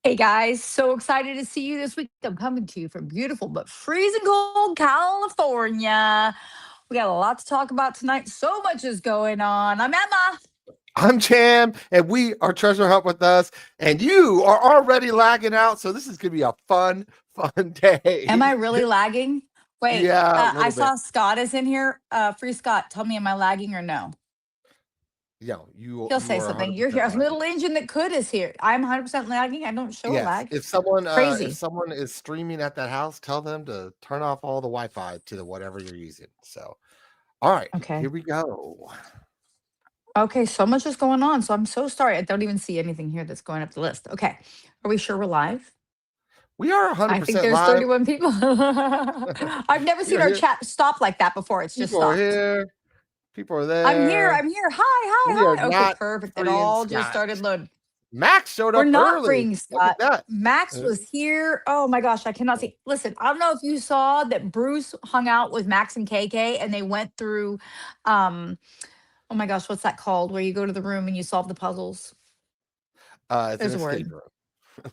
Hey guys, so excited to see you this week. I'm coming to you from beautiful but freezing cold California. We got a lot to talk about tonight. So much is going on. I'm Emma. I'm Cham, and we are Treasure Hunt with us, and you are already lagging out, so this is going to be a fun day. Am I really lagging? Wait, Yeah, a I little bit. saw Scott is in here. Free Scott, tell me, am I lagging or no? Yeah, you He'll say are something. 100% You're here. A lagging. little engine that could is here. I'm 100% lagging. I don't show a Yes, lag. if Crazy. someone is streaming at that house, tell them to turn off all the Wi-Fi to the whatever you're using. So, all right, Okay. here we go. Okay, so much is going on. So I'm so sorry. I don't even see anything here that's going up the list. Okay. Are we sure we're live? We are I think 100% there's live. 31 people. I've never We seen are our here. chat stop like that before. It's just People are stopped. here. People are I'm here. there. I'm here. Hi, hi, We are hi. Okay, not perfect. It freeing all just Scott. started loading. Max showed We're up not early. freeing Look at Scott. that. Max was here. Oh my gosh, I cannot see. Listen, I don't know if you saw that Bruce hung out with Max and KK and they went through oh my gosh, what's that called? Where you go to the room and you solve the puzzles. It's an There's a escape word.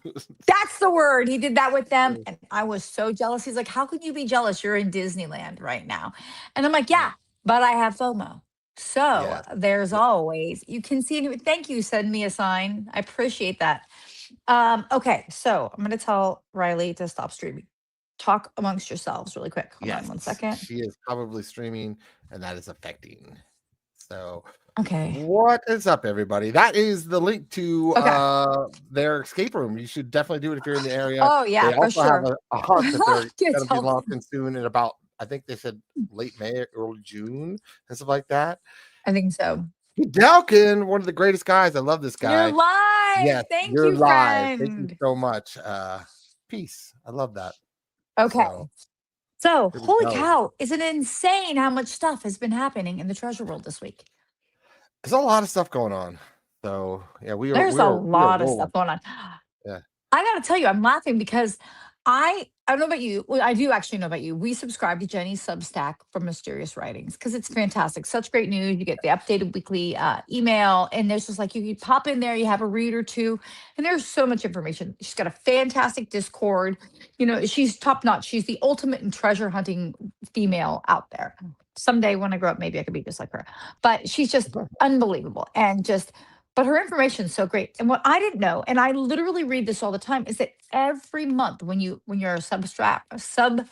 room. That's the word. He did that with them. And I was so jealous. He's like, how can you be jealous? You're in Disneyland right now. And I'm like, yeah, but I have FOMO. So Yes. there's always, you can see, thank you. Send me a sign. I appreciate that. Okay. So I'm going to tell Riley to stop streaming. Talk amongst yourselves really quick. Hold on Yes. one second. She is probably streaming, and that is affecting. So, Okay. what is up, everybody? That is the link to Okay. their escape room. You should definitely do it if you're in the area. Oh, yeah, They for also have sure. a hunt that they're Can't going to be tell. launching soon in about, I think they said late May, early June, and stuff like that. I think so. Dalkin, one of the greatest guys. I love this You're guy. live. Yes, Thank you're you, live. Thank you friend. so much. Peace. I love that. Okay. So So, here we holy go. cow, isn't it insane how much stuff has been happening in the treasure world this week? There's a lot of stuff going on. So yeah, we are There's we a are we are lot of stuff rolling. going on. Yeah. I got to tell you, I'm laughing because I don't know about you. Well, I do actually know about you. We subscribe to Jenny's Substack for Mysterious Writings because it's fantastic. Such great news. You get the updated weekly email, and there's just like you pop in there, you have a read or two, and there's so much information. She's got a fantastic Discord. You know, she's top notch. She's the ultimate in treasure hunting female out there. Someday when I grow up, maybe I could be just like her. But she's just unbelievable and just but her information is so great. And what I didn't know, and I literally read this all the time, is that every month when you're a Substack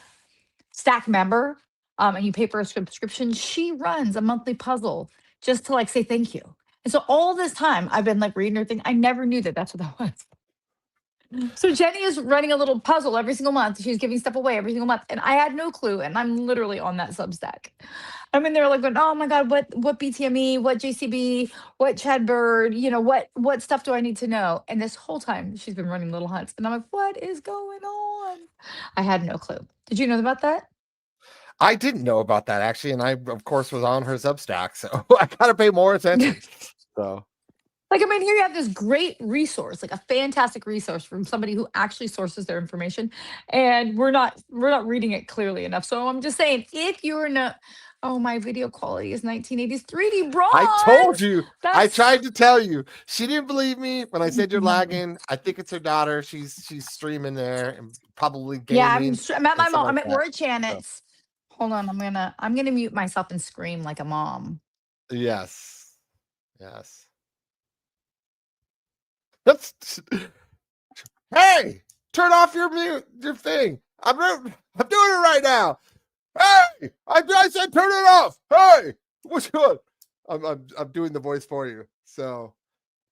member, and you pay for a subscription, she runs a monthly puzzle just to like say thank you. And so all this time I've been like reading her thing. I never knew that that's what that was. So Jenny is running a little puzzle every single month. She's giving stuff away every single month, and I had no clue. And I'm literally on that Substack. I'm in there like going, oh my god, what BTME, what JCB, what Chad Bird, what stuff do I need to know? And this whole time she's been running little hunts, and I'm like, what is going on? I had no clue. Did you know about that? I didn't know about that actually, and I of course was on her Substack, so I gotta pay more attention. So Like, I mean, here you have this great resource, like a fantastic resource from somebody who actually sources their information, and we're not reading it clearly enough. So I'm just saying, if you're not, oh, my video quality is 1980s 3D I told bronze. you, I That's tried to tell you. She didn't believe me when I said you're lagging. I think it's her daughter. She's streaming there and probably yeah. gaming I'm at and my stuff mom. like that. We're at So Janet's. Hold on, I'm gonna mute myself and scream like a mom. yes. Yes. That's hey, turn off your thing. I'm doing it right now. Hey, I said turn it off. Hey, what's good? I'm doing the voice for you. So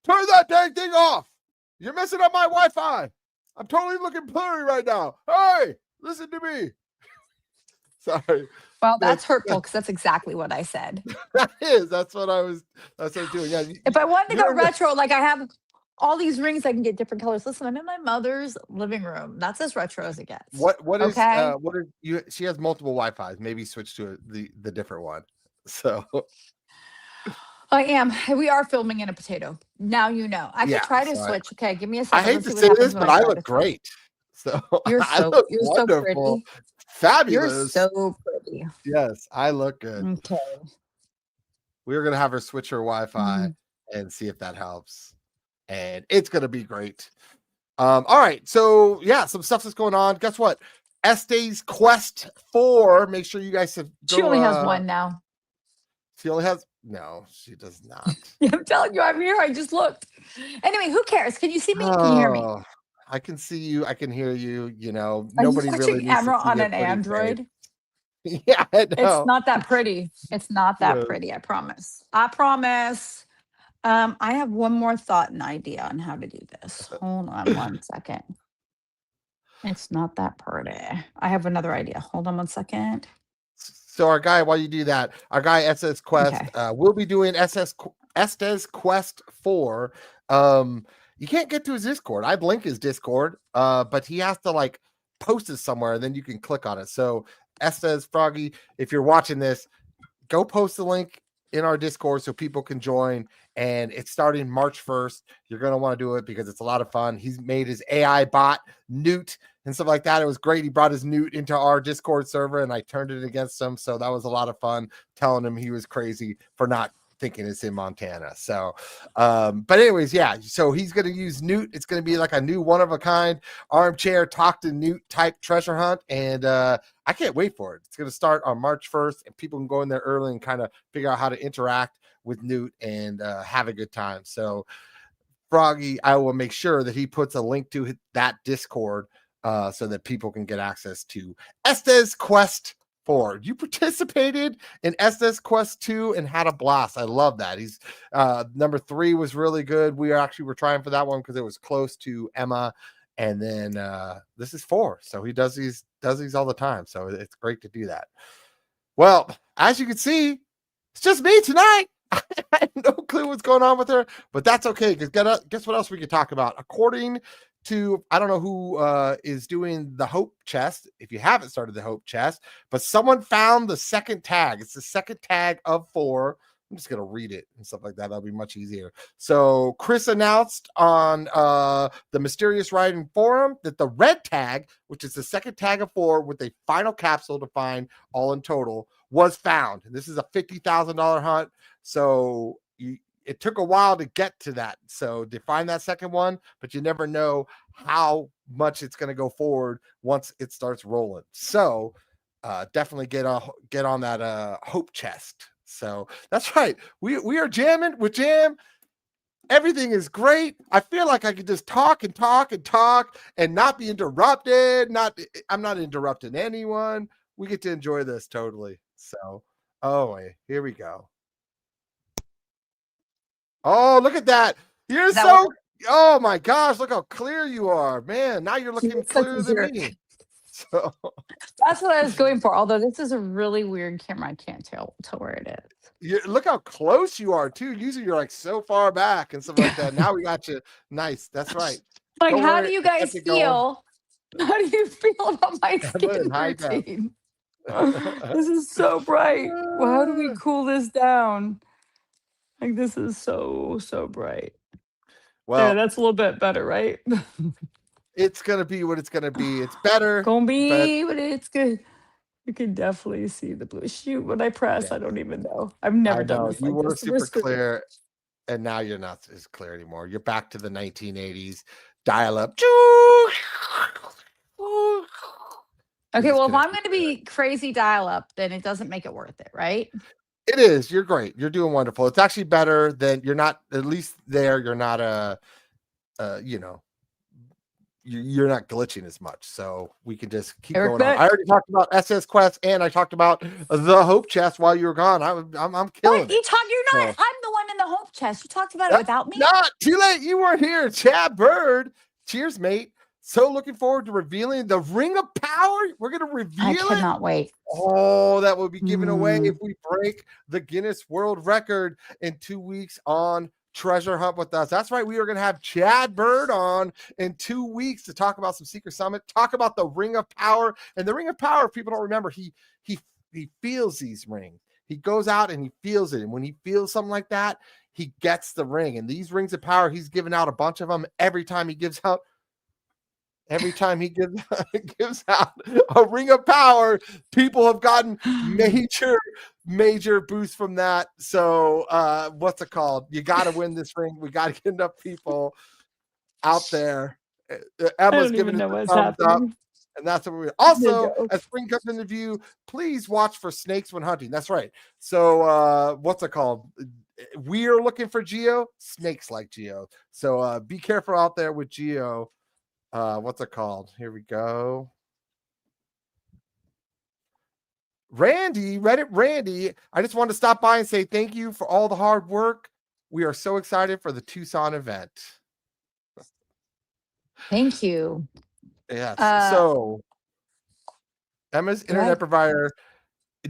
turn that dang thing off. You're messing up my Wi-Fi. I'm totally looking blurry right now. Hey, listen to me. Sorry. Well, That's that's hurtful because that's exactly what I said. that's what I was doing. Yeah, If I wanted to go you're in retro, like I have all these rings, I can get different colors. Listen, I'm in my mother's living room. That's as retro as it gets. what is Okay. you she has multiple Wi-Fis. Maybe switch to the different one. So I am. We are filming in a potato. Now you know. I could yeah, try to so switch. Okay, give me a I second. hate Let's to see what say happens this, when but I I try look to switch. great. So I look You're so wonderful, pretty. You're fabulous. so pretty. Yes, I look good. Okay. We're gonna have her switch her Wi-Fi Mhm. and see if that helps. And it's gonna be great. All right, so yeah, some stuff that's going on. Guess what? Esther's Quest 4. Make sure you guys have She go. only has one now. She only has no. She does not. Yeah, I'm telling you, I'm here. I just looked. Anyway, who cares? Can you see me? Can you hear me? Oh, I can see you. I can hear you. You know, Are you nobody really watching needs to Emerald see on a an pretty face. Android? Yeah, I It's know. not that pretty. It's not that Yeah. pretty. I promise. I promise. I have one more thought and idea on how to do this. Hold on one second. It's not that pretty. I have another idea. Hold on one second. So our guy, while you do that, our guy SS Quest, Okay. will be doing Estes Quest 4. You can't get to his Discord. I'd link his Discord, but he has to like post it somewhere, and then you can click on it. So Estes Froggy, if you're watching this, go post the link in our Discord so people can join. And it's starting March 1st. You're going to want to do it because it's a lot of fun. He's made his AI bot, Newt, and stuff like that. It was great. He brought his Newt into our Discord server, and I turned it against him. So that was a lot of fun, telling him he was crazy for not thinking it's in Montana. So, but anyways, yeah. So he's going to use Newt. It's going to be like a new one of a kind armchair talk to Newt type treasure hunt. And I can't wait for it. It's going to start on March 1st, and people can go in there early and kind of figure out how to interact with Newt and have a good time. So Froggy, I will make sure that he puts a link to that Discord so that people can get access to Estes Quest 4. You participated in Estes Quest 2 and had a blast. I love that. He's number 3 was really good. We were trying for that one because it was close to Emma. And then this is 4. So he does these all the time. So it's great to do that. Well, as you can see, it's just me tonight. I had no clue what's going on with her, but that's okay. Because guess what else we could talk about? According to, I don't know who is doing the Hope chest, if you haven't started the Hope chest, but someone found the second tag. It's the second tag of 4. I'm just going to read it and stuff like that. That'll be much easier. So Chris announced on the Mysterious Writing Forum that the red tag, which is the second tag of 4 with a final capsule to find all in total, was found. And this is a $50,000 hunt. So it took a while to get to that. So to find that second one, but you never know how much it's going to go forward once it starts rolling. So definitely get on that Hope chest. So that's right. We are jamming with Jam. Everything is great. I feel like I could just talk and talk and talk and not be interrupted. I'm not interrupting anyone. We get to enjoy this totally. So, here we go. Oh, look at that. You're so, oh my gosh, look how clear you are. Man, now you're looking clearer than me. So that's what I was going for. Although this is a really weird camera. I can't tell where it is. Look how close you are too. Usually you're like so far back and stuff like that. Now we got you nice. That's right. Like, how do you guys feel? How do you feel about my skin routine? This is so bright. Well, how do we cool this down? Like, this is so bright. Well, there, that's a little bit better, right? It's gonna be what it's gonna be. It's better. But it's good. You can definitely see the blue. Shoot, when I press, I don't even know. I've never done this. You like were this. super clear, and now you're not as clear anymore. You're back to the 1980s dial-up. Okay, well, if I'm going to be crazy dial-up, then it doesn't make it worth it, right? It is. You're great. You're doing wonderful. It's actually better than you're not. At least there, you're not you're not glitching as much. So we can just keep going on. I already talked about SS Quest, and I talked about the Hope chest while you were gone. I'm killing it. You're not. I'm the one in the Hope chest. You talked about it without me. Not too late. You weren't here. Chad Bird. Cheers, mate. So looking forward to revealing the Ring of Power. We're going to reveal it. I cannot wait. Oh, that will be given away if we break the Guinness World Record in 2 weeks on Treasure Hunt with us. That's right. We are going to have Chad Bird on in 2 weeks to talk about some Secret Summit, talk about the Ring of Power. And the Ring of Power, if people don't remember, he feels these rings. He goes out and he feels it. And when he feels something like that, he gets the ring. And these Rings of Power, he's given out a bunch of them every time he gives out. Every time he gives out a Ring of Power, people have gotten major boost from that. So what's it called? You got to win this ring. We got to get enough people out there Emma's giving us a thumbs up. And that's what we also, as spring comes into view, please watch for snakes when hunting. That's right. So what's it called? We're looking for Geo. Snakes like Geo. So be careful out there with Geo. What's it called? Here we go. Randy, Reddit Randy, I just want to stop by and say thank you for all the hard work. We are so excited for the Tucson event. Thank you. Yes. So Emma's internet provider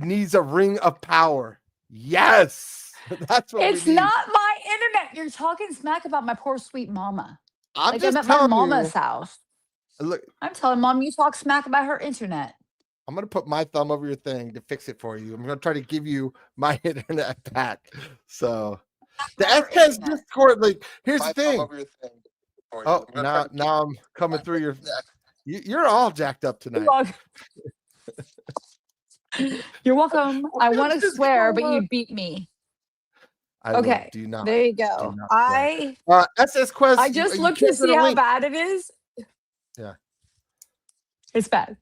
needs a ring of power. Yes. That's what it's we need. not my internet. You're talking smack about my poor sweet mama. I'm like just I'm at telling my mama's you, house. Look, I'm telling mom you talk smack about her internet. I'm going to put my thumb over your thing to fix it for you. I'm going to try to give you my internet back. So the SK's Discord, like, here's the thing. Oh, now I'm coming through your. You're all jacked up tonight. You're welcome. I want to swear, but you beat me. Okay, do not. There you go. SS Quest. I just looked to see how bad it is. Yeah, it's bad.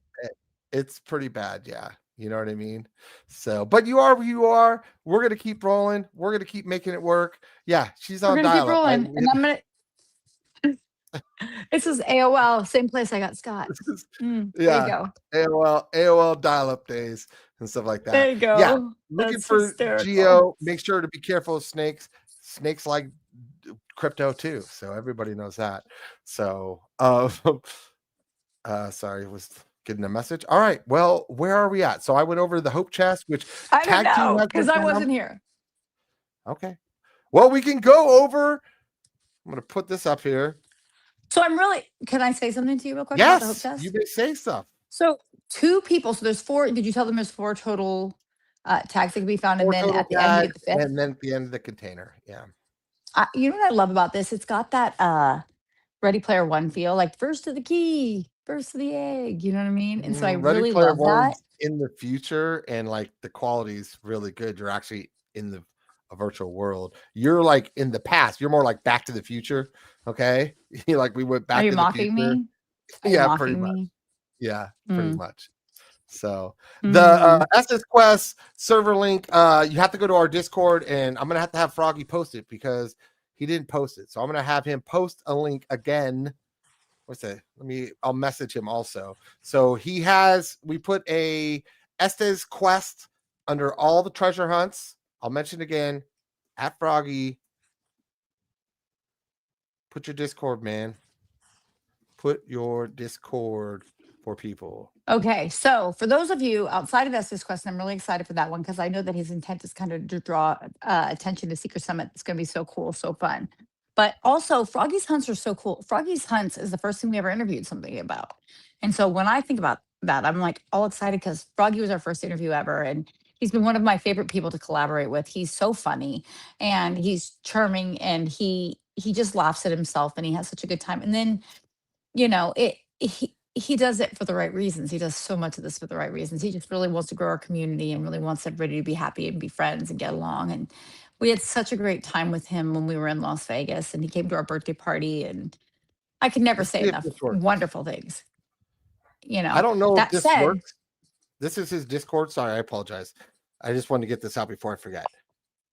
It's pretty bad. Yeah, you know what I mean. So, but you are who you are. We're gonna keep rolling. We're gonna keep making it work. Yeah, she's on dial-up. Keep rolling, and I'm gonna. This is AOL, same place I got Scott. Yeah, there you go. AOL dial-up days and stuff like that. There you go. Yeah, looking for Geo. Make sure to be careful of snakes. Snakes like crypto too, so everybody knows that. So, sorry, was getting a message. All right, well, where are we at? So I went over the Hope Chest, which I don't know because I wasn't here. Okay, well, we can go over. I'm going to put this up here. So can I say something to you real quick about the Hope Chest? You may say stuff. So 2 people, so there's 4, did you tell them there's 4 total tags that can be found, and then at the end you get the 5th? And then at the end of the container, yeah. You know what I love about this? It's got that Ready Player One feel, like first to the key, first to the egg, you know what I mean? And so I really love that. In the future, and like the quality is really good. You're actually in a virtual world. You're like in the past. You're more like Back to the Future. Okay, like we went back. Are you to mocking the future. me? Yeah, pretty much. Yeah, pretty much. So the SS Quest server link, you have to go to our Discord, and I'm gonna have to have Froggy post it because he didn't post it. So I'm gonna have him post a link again. What's that? I'll message him also. So we put a Estes Quest under all the treasure hunts. I'll mention again at Froggy. Put your Discord, man. Put your Discord for people. Okay, so for those of you outside of Estes Quest, I'm really excited for that one because I know that his intent is kind of to draw attention to Seeker Summit. It's going to be so cool, so fun. But also, Froggy's hunts are so cool. Froggy's hunts is the first thing we ever interviewed somebody about. And so when I think about that, I'm like all excited because Froggy was our first interview ever. And he's been one of my favorite people to collaborate with. He's so funny and he's charming, and he just laughs at himself, and he has such a good time. And then, you know, he does it for the right reasons. He does so much of this for the right reasons. He just really wants to grow our community and really wants everybody to be happy and be friends and get along. And we had such a great time with him when we were in Las Vegas, and he came to our birthday party, and I can never say enough wonderful things. You know, I don't know if this works. This is his Discord. Sorry, I apologize. I just wanted to get this out before I forget.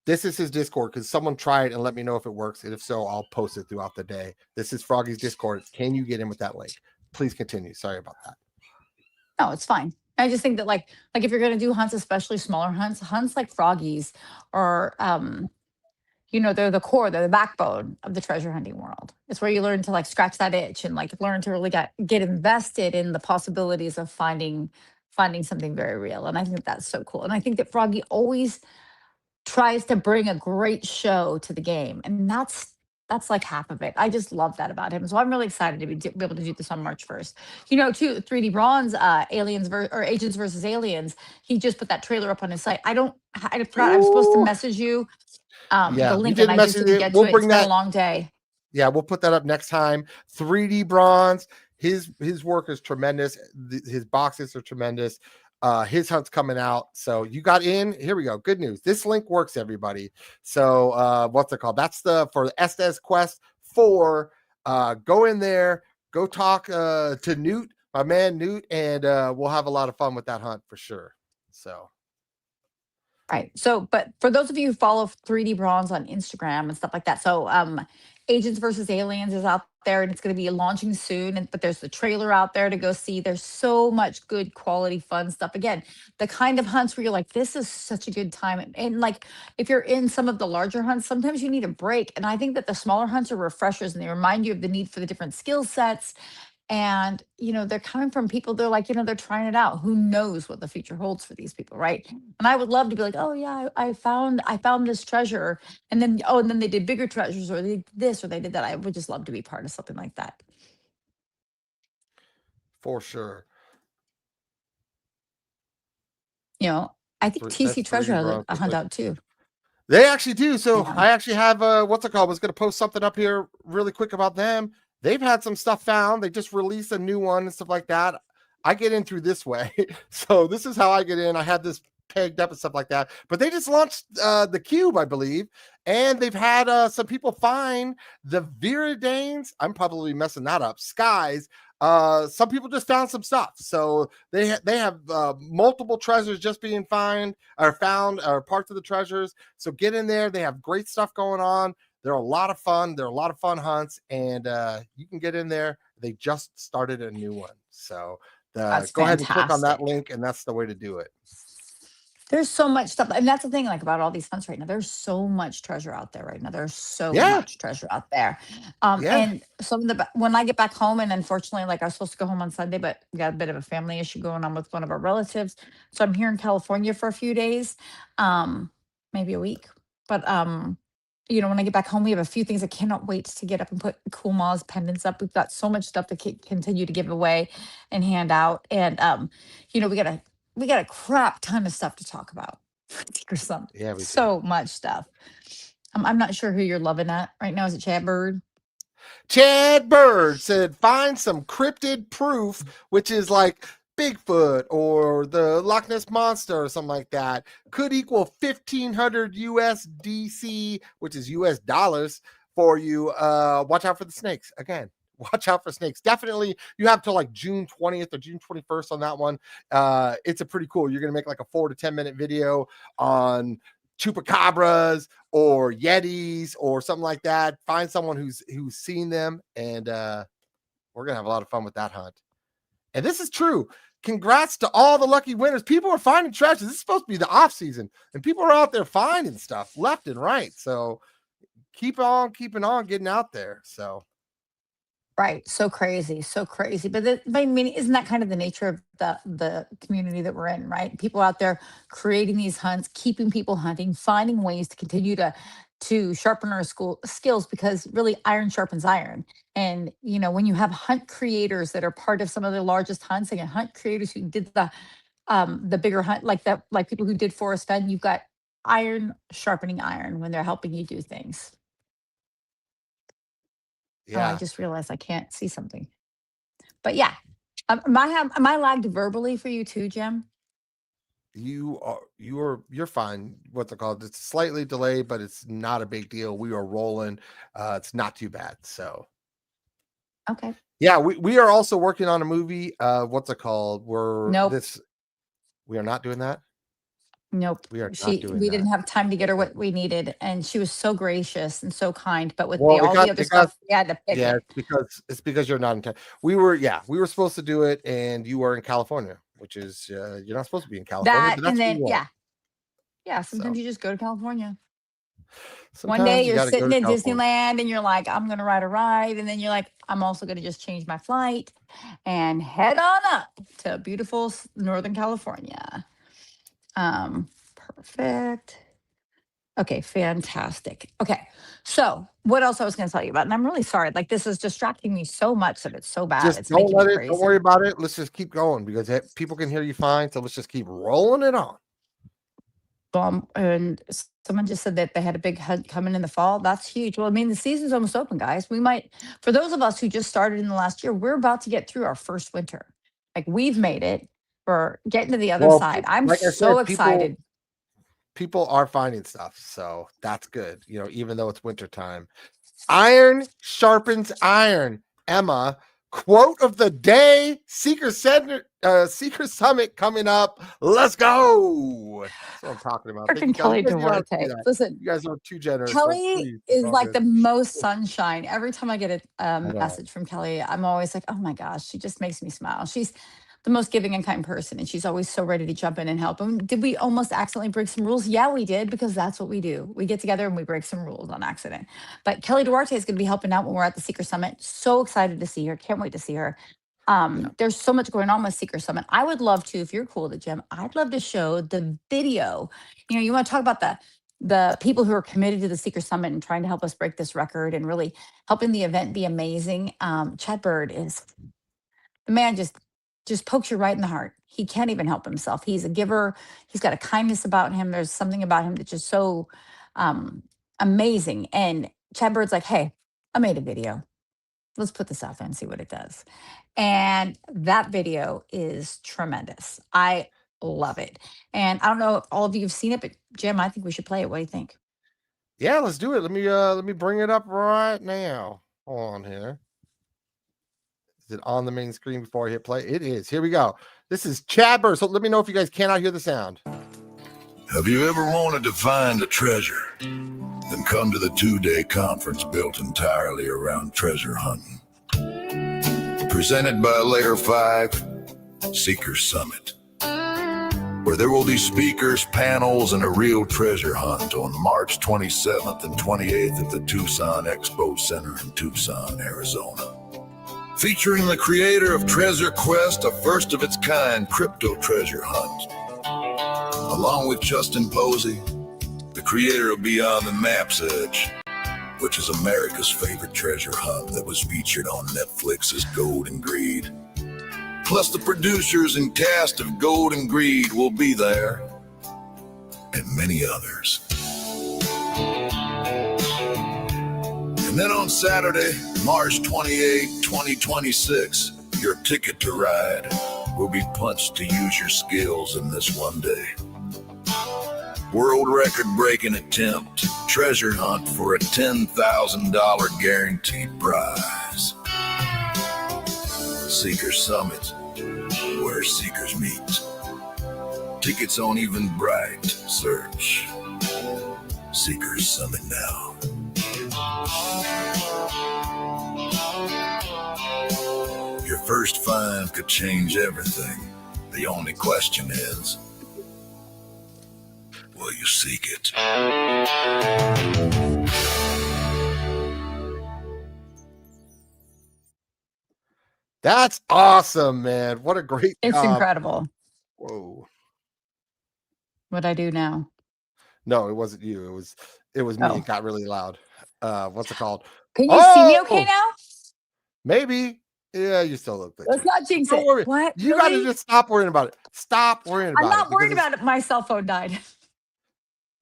This is his Discord because someone try it and let me know if it works. And if so, I'll post it throughout the day. This is Froggy's Discord. Can you get in with that link? Please continue. Sorry about that. No, it's fine. I just think that like if you're going to do hunts, especially smaller hunts like Froggy's are, you know, they're the core, they're the backbone of the treasure hunting world. It's where you learn to like scratch that itch and like learn to really get invested in the possibilities of finding something very real. And I think that's so cool. And I think that Froggy always tries to bring a great show to the game. And that's like half of it. I just love that about him. So I'm really excited to be able to do this on March 1st. You know, too, 3D Bronze, Agents versus Aliens. He just put that trailer up on his site. I forgot I was supposed to message you the link, and I just didn't get to it. It's been a long day. Yeah, we'll put that up next time. 3D Bronze. His work is tremendous. His boxes are tremendous. His hunt's coming out. So you got in. Here we go. Good news. This link works, everybody. So what's it called? That's for the Estes Quest 4. Go in there. go talk to Newt, my man Newt, and we'll have a lot of fun with that hunt for sure. So Right. So, but for those of you who follow 3D Bronze on Instagram and stuff like that, so Agents versus Aliens is out there and it's going to be launching soon. But there's the trailer out there to go see. There's so much good quality, fun stuff. Again, the kind of hunts where you're like, this is such a good time. And like, if you're in some of the larger hunts, sometimes you need a break. And I think that the smaller hunts are refreshers and they remind you of the need for the different skill sets. And they're coming from people, they're like, they're trying it out. Who knows what the future holds for these people, right? And I would love to be like, oh yeah, I found this treasure, and then they did bigger treasures, or they did this, or they did that. I would just love to be part of something like that. for sure. I think That's TC Treasure 3D has Bronze. a hunt out too. They actually do. So Yeah. I actually have what's it called? I was going to post something up here really quick about them. They've had some stuff found. They just released a new one and stuff like that. I get in through this way. So this is how I get in. I had this pegged up and stuff like that. But they just launched the Cube, I believe. And they've had some people find the Viridanes. I'm probably messing that up. Skies. Some people just found some stuff. So they have multiple treasures just being found or parts of the treasures. So get in there. They have great stuff going on. They're a lot of fun. They're a lot of fun hunts, and you can get in there. They just started a new one. So That's go ahead and click on that fantastic. link, and that's the way to do it. There's so much stuff, and that's the thing, like, about all these hunts right now. There's so much treasure out there right now. There's so Yeah. much treasure out there. Yeah. And some of the when I get back home, and unfortunately, like, I was supposed to go home on Sunday, but we got a bit of a family issue going on with one of our relatives. So I'm here in California for a few days, maybe a week. But when I get back home, we have a few things. I cannot wait to get up and put cool Moz pendants up. We've got so much stuff to continue to give away and hand out. And we got a crap ton of stuff to talk about or something. Yeah, we do. So much stuff. I'm not sure who you're loving at right now. Is it Chad Bird? Chad Bird said, find some cryptid proof, which is like Bigfoot or the Loch Ness Monster or something like that. Could equal 1,500 USDC, which is US dollars for you. Watch out for the snakes. Again, watch out for snakes. Definitely, you have till like June 20th or June 21st on that one. It's a pretty cool. You're going to make like a 4 to 10 minute video on chupacabras or yetis or something like that. Find someone who's seen them, and we're gonna have a lot of fun with that hunt. And this is true. Congrats to all the lucky winners. People are finding treasures. This is supposed to be the off season, and people are out there finding stuff left and right. So keep on keeping on, getting out there. So Right. So crazy. So crazy. But I mean, isn't that kind of the nature of the community that we're in, right? People out there creating these hunts, keeping people hunting, finding ways to continue to sharpen our skills, because really iron sharpens iron. And when you have hunt creators that are part of some of the largest hunts, and hunt creators who did the bigger hunt, like people who did Forest Fend, you've got iron sharpening iron when they're helping you do things. Oh, I yeah, just realized I can't see something. But yeah, am I lagged verbally for you too, Jim? you're fine. What's it called? It's slightly delayed, but it's not a big deal. We are rolling. It's not too bad. So Okay. yeah, we are also working on a movie. What's it called? Nope. We are not doing that. Nope. We are not doing We that. didn't have time to get her Okay. what we needed, and she was so gracious and so kind. But with Well, all the other stuff, we had to yeah, pivot. it's because you're not in town. We were supposed to do it, and you were in California, which is you're not supposed to be in California, That but and that's where then you are. yeah. So Sometimes you just go to California. One day sometimes you you're got to go sitting to in California. Disneyland and you're like, I'm gonna ride a ride, and then you're like, I'm also gonna just change my flight and head on up to beautiful Northern California. Perfect. Okay, fantastic. Okay, so what else I was going to tell you about, and I'm really sorry. Like, this is distracting me so much that it's so bad. Just It's don't making me let it. Don't worry crazy. about it. Let's just keep going because people can hear you fine. So let's just keep rolling it on. And someone just said that they had a big hunt coming in the fall. That's huge. Well, I mean, the season's almost open, guys. We might, for those of us who just started in the last year, we're about to get through our first winter. Like, we've made it. We're getting to the other Well, side. I'm like I so said, excited. people are finding stuff, so that's good. Even though it's wintertime. Iron sharpens iron. Emma quote of the day, Seeker Summit coming up. Let's go. That's what I'm talking about. Thank you, Freaking Kelly. Kelly You guys, you don't have to do Duarte. that. Listen, You guys are too generous, so Kelly please, it's is all like good. the most sunshine. Every time I get a I know. message from Kelly, I'm always like, oh my gosh, she just makes me smile. She's the most giving and kind person, and she's always so ready to jump in and help. And did we almost accidentally break some rules? Yeah, we did, because that's what we do. We get together and we break some rules on accident. But Kelly Duarte is going to be helping out when we're at the Seeker Summit. So excited to see her. Can't wait to see her. Yeah. There's so much going on with Seeker Summit. I would love to, if you're cool with it, Jim, I'd love to show the video. You want to talk about the people who are committed to the Seeker Summit and trying to help us break this record and really helping the event be amazing. Chad Bird is the man, just pokes you right in the heart. He can't even help himself. He's a giver. He's got a kindness about him. There's something about him that's just so um, amazing. And Chad Bird's like, hey, I made a video. Let's put this out there and see what it does. And that video is tremendous. I love it. And I don't know if all of you have seen it, but Jim, I think we should play it. What do you think? Yeah, let's do it. Let me bring it up right now. Hold on here. Is it on the main screen before I hit play? It is. Here we go. This is Chad Bird. So let me know if you guys cannot hear the sound. Have you ever wanted to find a treasure? Then come to the 2-day conference built entirely around treasure hunting. Presented by LayerV, Seeker Summit, where there will be speakers, panels, and a real treasure hunt on March 27th and 28th at the Tucson Expo Center in Tucson, Arizona. Featuring the creator of Trezor.Quest, a first-of-its-kind crypto treasure hunt. Along with Justin POSEY, the creator of Beyond the Map's Edge, which is America's favorite treasure hunt that was featured on Netflix's Gold and Greed. Plus the producers and cast of Gold and Greed will be there, and many others. And then on Saturday, March 28, 2026, your ticket to ride will be punched to use your skills in this one day. World record-breaking attempt, treasure hunt for a $10,000 guaranteed prize. Seeker Summit, where seekers meet. Tickets on Eventbrite. Search Seekers Summit now. Your first find could change everything. The only question is, will you seek it? That's awesome, man. What a great It's job. incredible. Whoa. What I do now. No, it wasn't you. It was me. Oh. It got really loud. What's it called? Can you see me okay now? Maybe. Yeah, you still look like Let's not jinx it. What? You got to Really? just stop worrying about it. Stop worrying about it. I'm not worried about it. My cell phone died.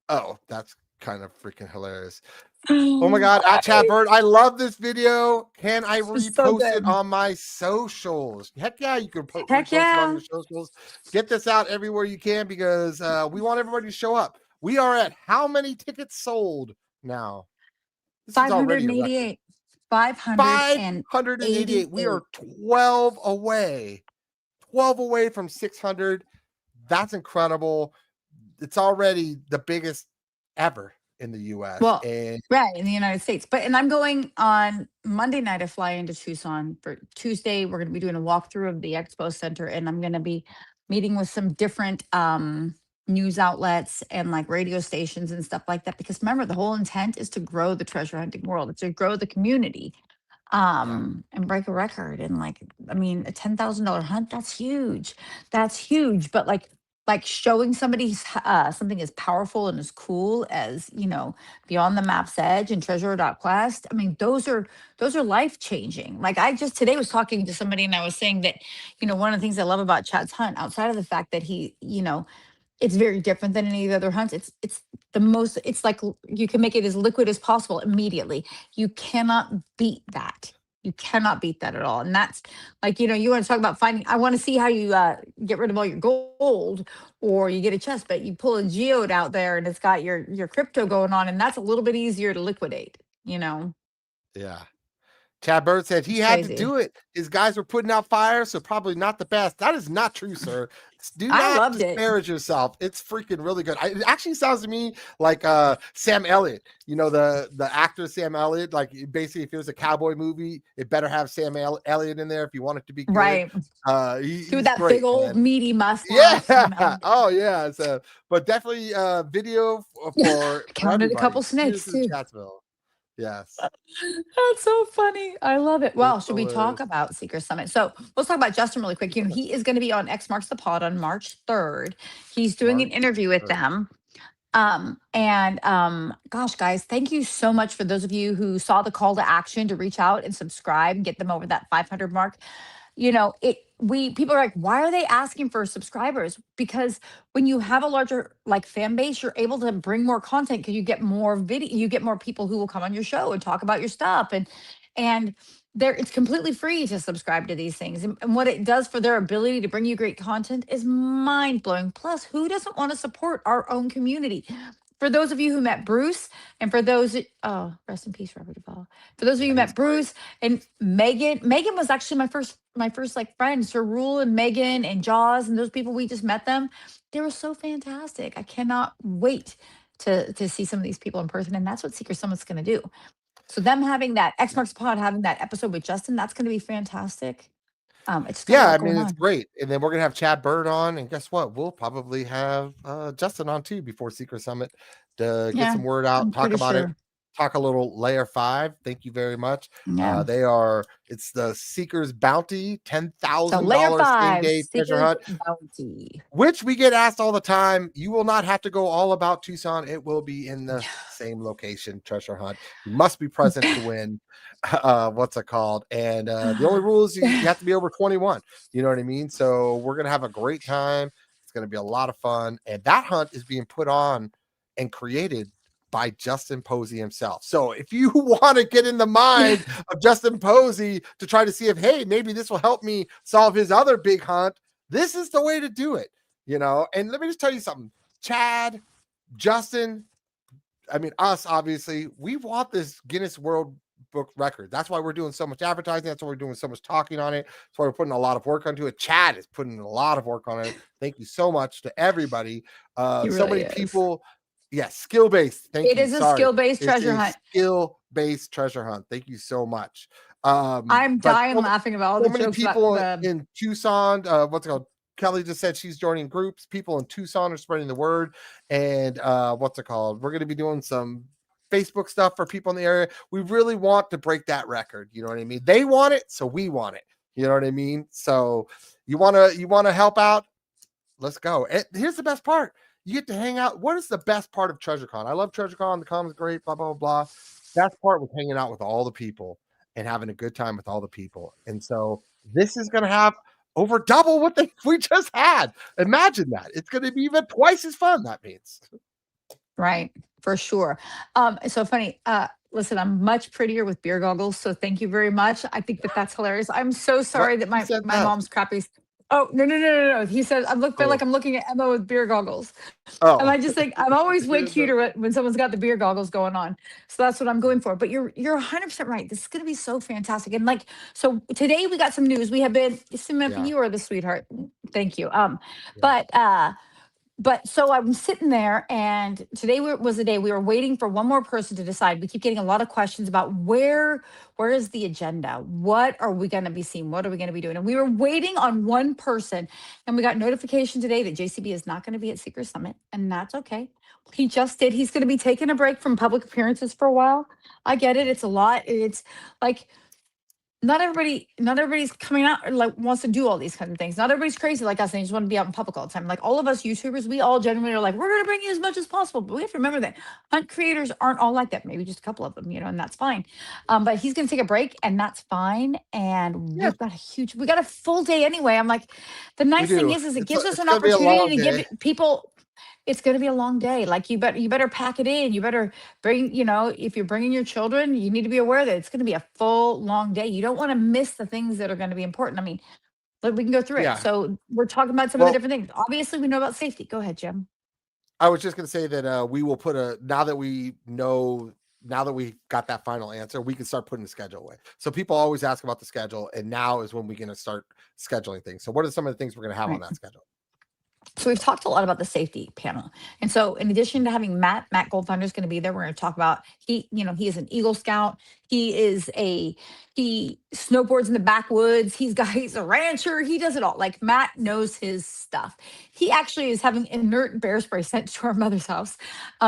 Oh, that's kind of freaking hilarious. Oh my God, at Chad Bird, I love this video. Can I repost it on my socials? Heck yeah, you can repost it on your socials. Get this out everywhere you can because we want everybody to show up. We are at how many tickets sold now? This 588. 588. We are 12 away. 12 away from 600. That's incredible. It's already the biggest ever in the US. Well, right, in the United States. And I'm going on Monday night. I fly into Tucson for Tuesday. We're going to be doing a walkthrough of the Expo Center, and I'm going to be meeting with some different news outlets and like radio stations and stuff like that. Because remember, the whole intent is to grow the treasure hunting world. It's to grow the community and break a record. And like, I mean, a $10,000 hunt, that's huge. That's huge. But like showing somebody something as powerful and as cool as, Beyond the Map's Edge and Treasure.Quest. I mean, those are life changing. Like I just today was talking to somebody and I was saying that, one of the things I love about Chad's hunt, outside of the fact that he, it's very different than any of the other hunts. It's like you can make it as liquid as possible immediately. You cannot beat that. You cannot beat that at all. And that's like, you want to talk about finding, I want to see how you get rid of all your gold or you get a chest, but you pull a geode out there and it's got your crypto going on, and that's a little bit easier to liquidate, Yeah, Chad Bird said he It's had to crazy. do it. His guys were putting out fire, so probably not the best. That is not true, sir. Do I not loved it. disparage yourself. It's freaking really good. It actually sounds to me like Sam Elliott. You know, the actor Sam Elliott. Like basically, if it was a cowboy movie, it better have Sam Elliott in there if you want it to be good. Right. He's that great, big old man. meaty mustache. Yeah. Oh yeah. So, but definitely video for Counted a everybody. couple Cheers snakes to too. Chatsville. Yes. That's so funny. I love it. Well, It's should we talk hilarious. about Seeker Summit? So let's talk about Justin really quick. He is going to be on X Marks the Pod on March 3rd. He's doing an March interview with 3rd. them. Gosh, guys, thank you so much for those of you who saw the call to action to reach out and subscribe and get them over that 500 mark. People are like, why are they asking for subscribers? Because when you have a larger like fan base, you're able to bring more content because you get more video, you get more people who will come on your show and talk about your stuff. And there it's completely free to subscribe to these things. And what it does for their ability to bring you great content is mind-blowing. Plus, who doesn't want to support our own community? For those of you who met Bruce, and for those, rest in peace, Robert Duvall. For those of you who met Bruce and Megan was actually my first like friend. Sir Rule and Megan and Jaws and those people, we just met them. They were so fantastic. I cannot wait to see some of these people in person, and that's what Secret Summit's going to do. So them having that X Marks Pod, having that episode with Justin, that's going to be fantastic. It's got a Yeah, lot I mean going it's on. great. And then we're gonna have Chad Bird on, and guess what? We'll probably have Justin on too before Secret Summit to get Yeah, some word I'm out, talk pretty about it, sure. talk a little Layer 5. Thank you very much. Yeah. It's the Seeker's Bounty, So $10,000 same 5 day treasure Seekers hunt, Bounty. which we get asked all the time. You will not have to go all about Tucson. It will be in the same location, treasure hunt. You must be present to win. What's it called? And the only rule is you have to be over 21. You know what I mean? So we're gonna have a great time. It's gonna be a lot of fun. And that hunt is being put on and created by Justin Posey himself. So if you want to get in the mind of Justin Posey to try to see if, hey, maybe this will help me solve his other big hunt, this is the way to do it, you know. And let me just tell you something. Chad, Justin, I mean, us, obviously, we want this Guinness World Book record. That's why we're doing so much advertising. That's why we're doing so much talking on it. That's why we're putting a lot of work onto it. Chad is putting a lot of work on it. Thank you so much to everybody. So many people. Yes, skill-based. Thank you. It is a skill-based treasure hunt. Skill-based treasure hunt. Thank you so much. I'm dying laughing about all the many jokes people about in Tucson. What's it called? Kelly just said she's joining groups. People in Tucson are spreading the word. And what's it called? We're going to be doing some Facebook stuff for people in the area. We really want to break that record. You know what I mean? They want it, so we want it. You know what I mean? So you want to help out? Let's go. And here's the best part. You get to hang out. What is the best part of TreasureCon? I love TreasureCon. The con is great, blah, blah, blah. Best part was hanging out with all the people and having a good time with all the people. And so this is going to have over double what we just had. Imagine that. It's going to be even twice as fun, that means. Right, for sure. It's so funny. Listen, I'm much prettier with beer goggles, so thank you very much. I think that's hilarious. I'm so sorry that my mom's crappy. Oh, no. He says I feel like I'm looking at Emma with beer goggles. And I just think I'm always way cuter when someone's got the beer goggles going on. So that's what I'm going for. But you're 100% right. This is going to be so fantastic. And so today we got some news. We have been, Samantha, you are the sweetheart. Thank you. But so I'm sitting there, and today was the day we were waiting for one more person to decide. We keep getting a lot of questions about where is the agenda? What are we going to be seeing? What are we going to be doing? And we were waiting on one person, and we got notification today that JCB is not going to be at Seeker Summit, and that's okay. He just did. He's going to be taking a break from public appearances for a while. I get it. It's a lot. It's like, not everybody's coming out or like wants to do all these kinds of things. Not everybody's crazy like us and they just want to be out in public all the time. Like all of us YouTubers, we all genuinely are like, we're going to bring you as much as possible. But we have to remember that hunt creators aren't all like that. Maybe just a couple of them, and that's fine. But he's going to take a break, and that's fine. And we got a full day anyway. I'm like, the nice thing is it gives us an opportunity to give people. It's going to be a long day. Like you better pack it in. You better bring, if you're bringing your children, you need to be aware that it's going to be a full long day. You don't want to miss the things that are going to be important. I mean, but we can go through it. So we're talking about some of the different things. Obviously we know about safety. Go ahead, Jim. I was just going to say that we will now that we know now that we got that final answer, we can start putting the schedule away. So people always ask about the schedule, and now is when we're going to start scheduling things. So what are some of the things we're going to have on that schedule? So we've talked a lot about the safety panel. And so in addition to having Matt Goldthunder is going to be there. We're going to talk about he is an Eagle Scout. He snowboards in the backwoods. He's a rancher. He does it all. Like Matt knows his stuff. He actually is having inert bear spray sent to our mother's house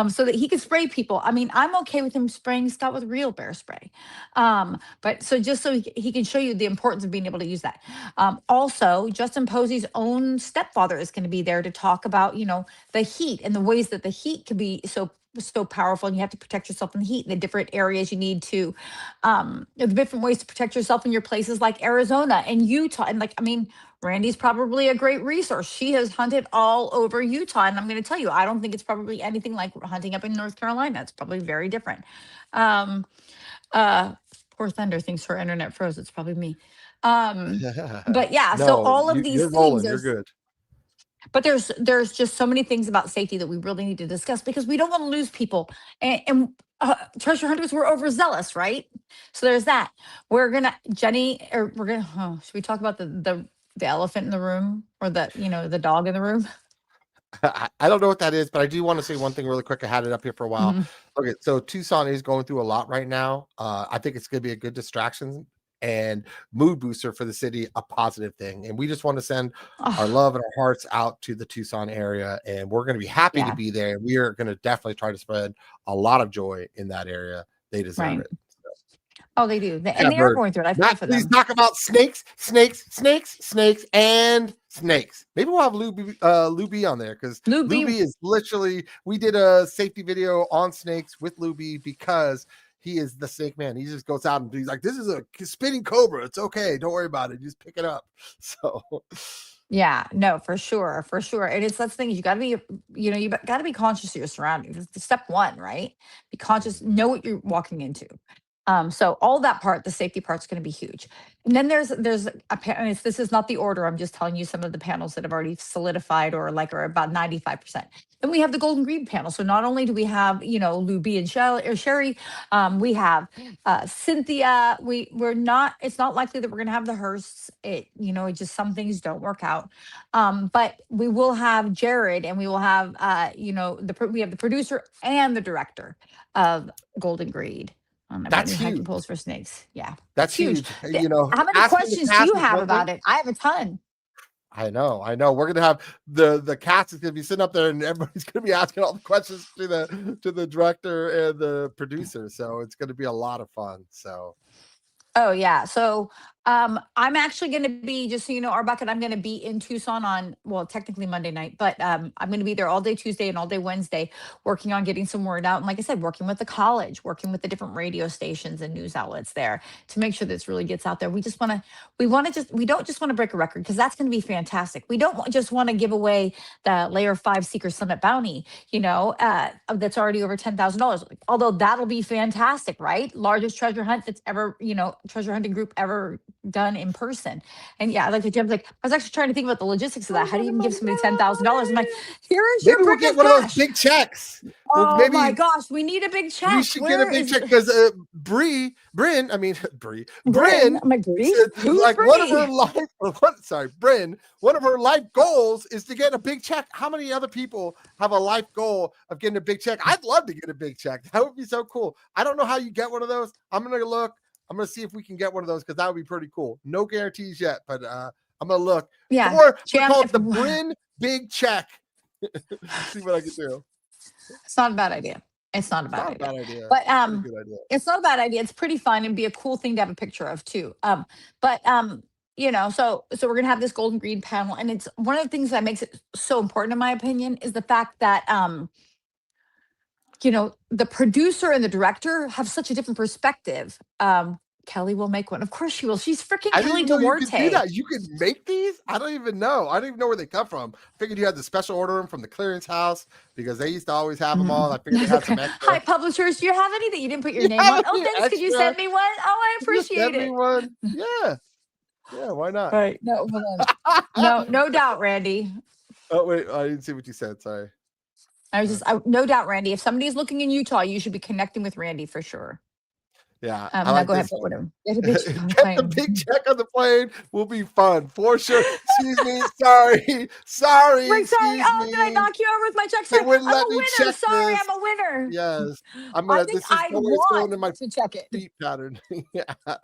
so that he can spray people. I mean, I'm okay with him spraying Scott with real bear spray. But so just so he can show you the importance of being able to use that. Also, Justin Posey's own stepfather is going to be there to talk about, the heat and the ways that the heat can be so powerful, and you have to protect yourself in the heat, and the different areas you need to, the different ways to protect yourself in your places like Arizona and Utah. And Randy's probably a great resource. She has hunted all over Utah, and I'm going to tell you, I don't think it's probably anything like hunting up in North Carolina. It's probably very different. Poor Thunder thinks her internet froze. It's probably me. But yeah, so all of these you're things, rolling, you're good. But there's just so many things about safety that we really need to discuss because we don't want to lose people. And treasure hunters were overzealous, right? So there's that. Should we talk about the elephant in the room or the dog in the room? I don't know what that is, but I do want to say one thing really quick. I had it up here for a while. Okay, so Tucson is going through a lot right now. I think it's going to be a good distraction and mood booster for the city, a positive thing. And we just want to send our love and our hearts out to the Tucson area. And we're going to be happy to be there. We are going to definitely try to spread a lot of joy in that area. They deserve it. Oh, they do. And they are going through it. I feel for them. Please talk about snakes, and snakes. Maybe we'll have Lou B on there because Lou B is literally, we did a safety video on snakes with Lou B because he is the snake man. He just goes out and he's like, this is a spinning cobra. It's okay. Don't worry about it. Just pick it up. So yeah, no, for sure. And it's that's the thing. You got to be, you got to be conscious of your surroundings. It's step one, right? Be conscious, know what you're walking into. So all that part, the safety part's going to be huge. And then there's this is not the order. I'm just telling you some of the panels that have already solidified or are about 95%. Then we have the Golden Green panel. So not only do we have, Lou B and Sherry, we have Cynthia. It's not likely that we're going to have the Hearsts. It just some things don't work out. But we will have Jared, and we will have, we have the producer and the director of Golden Greed. That's huge. Polls for snakes. Yeah, that's huge. How many questions do you have about it? I have a ton. I know. We're gonna have the cast is gonna be sitting up there, and everybody's gonna be asking all the questions to the director and the producer. So it's gonna be a lot of fun. So. Oh yeah. So I'm actually going to be, just so you know, Arbuckle, I'm going to be in Tucson on, technically Monday night, but I'm going to be there all day Tuesday and all day Wednesday, working on getting some word out. And like I said, working with the college, working with the different radio stations and news outlets there to make sure this really gets out there. We don't just want to break a record because that's going to be fantastic. We don't just want to give away the Layer 5 Seeker Summit bounty, that's already over $10,000. Although that'll be fantastic, right? Largest treasure hunt that's ever, treasure hunting group ever done in person. And yeah, like I was actually trying to think about the logistics of that. How do you even give somebody $10,000? I'm like, here's your we'll get one of those big checks. Oh my gosh, we need a big check. We should get a big check because Brinn. I'm like, Brinn. Who's one of her life. Brinn. One of her life goals is to get a big check. How many other people have a life goal of getting a big check? I'd love to get a big check. That would be so cool. I don't know how you get one of those. I'm gonna look. I'm going to see if we can get one of those because that would be pretty cool. No guarantees yet, but I'm going to look. Yeah. Or call it the Brinn Big Check. See what I can do. It's not a bad idea. It's not a bad idea. But it's not a bad idea. It's pretty fun and be a cool thing to have a picture of too. So we're going to have this Golden Green panel. And it's one of the things that makes it so important, in my opinion, is the fact that the producer and the director have such a different perspective. Kelly will make one. Of course she will. She's freaking Kelly Duarte. You can do that. You can make these? I don't even know. I don't even know where they come from. I figured you had to special order them from the clearance house because they used to always have them all. I figured they had some extra. Hi, publishers. Do you have any that you didn't put your name on? Oh, thanks. Extra? Could you send me one? Oh, I appreciate send it. Me one? Yeah. Yeah, why not? All right. No, hold on. No doubt, Randy. Oh, wait. I didn't see what you said. Sorry. No doubt, Randy, if somebody's looking in Utah, you should be connecting with Randy for sure. Yeah, I Now like go ahead, this put one. whatever. Get a big check on the Get the plane. big check on the plane will be fun for sure. Excuse me, sorry, sorry, Wait, sorry. excuse Oh, did I me. knock you over with my check? They Sorry, wouldn't I'm let a me winner. check Sorry, this. I'm a winner. Yes, I'm I gonna. think This is I'd always going in my want to check it. feet pattern. Yeah,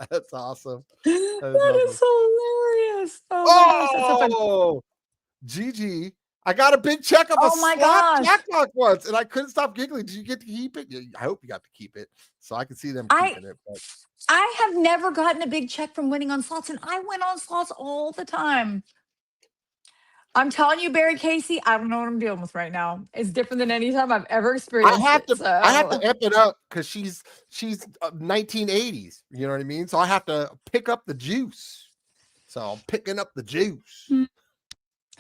that's awesome. That is That awesome. is hilarious. Oh my gosh, that's so fun. Oh, Gigi, I got a big check of a Oh my slot gosh. jackpot once, and I couldn't stop giggling. Did you get to keep it? Yeah, I hope you got to keep it, so I can see them I keeping it. But I have never gotten a big check from winning on slots, and I win on slots all the time. I'm telling you, Barry Casey, I don't know what I'm dealing with right now. It's different than any time I've ever experienced I have it. to, So I have to amp it up because she's 1980s. You know what I mean? So I have to pick up the juice. So I'm picking up the juice.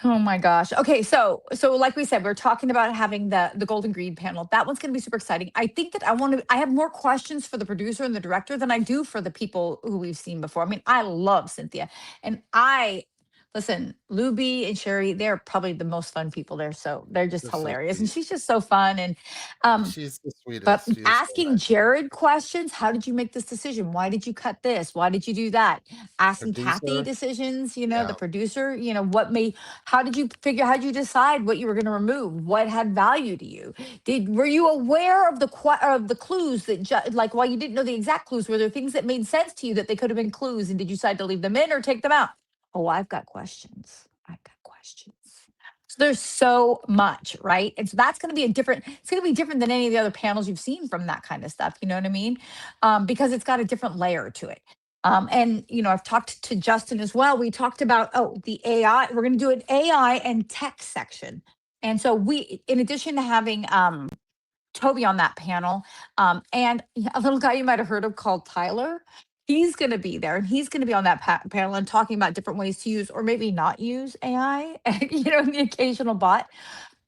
oh my gosh. Okay, so like we said, we're talking about having the golden greed panel. That one's going to be super exciting. I think that I have more questions for the producer and the director than I do for the people who we've seen before. I mean, I love Cynthia, and listen, Luby and Sherry, they're probably the most fun people there. So they're just They're so hilarious, and sweet. she's just so fun. And um, She's the but sweetest. She is so asking nice. Jared questions, how did you make this decision? Why did you cut this? Why did you do that? Asking Kathy Producer. decisions, the Yeah. producer, how did you decide what you were going to remove? What had value to you? Were you aware of the clues that like while you didn't know the exact clues, were there things that made sense to you that they could have been clues, and did you decide to leave them in or take them out? Oh, I've got questions. So there's so much, right? And so it's going to be different than any of the other panels you've seen from that kind of stuff. You know what I mean? Because it's got a different layer to it. And I've talked to Justin as well. We talked about, the AI, we're going to do an AI and tech section. And so in addition to having, Toby on that panel, and a little guy you might have heard of called Tyler. He's going to be there, and he's going to be on that panel and talking about different ways to use or maybe not use AI, the occasional bot.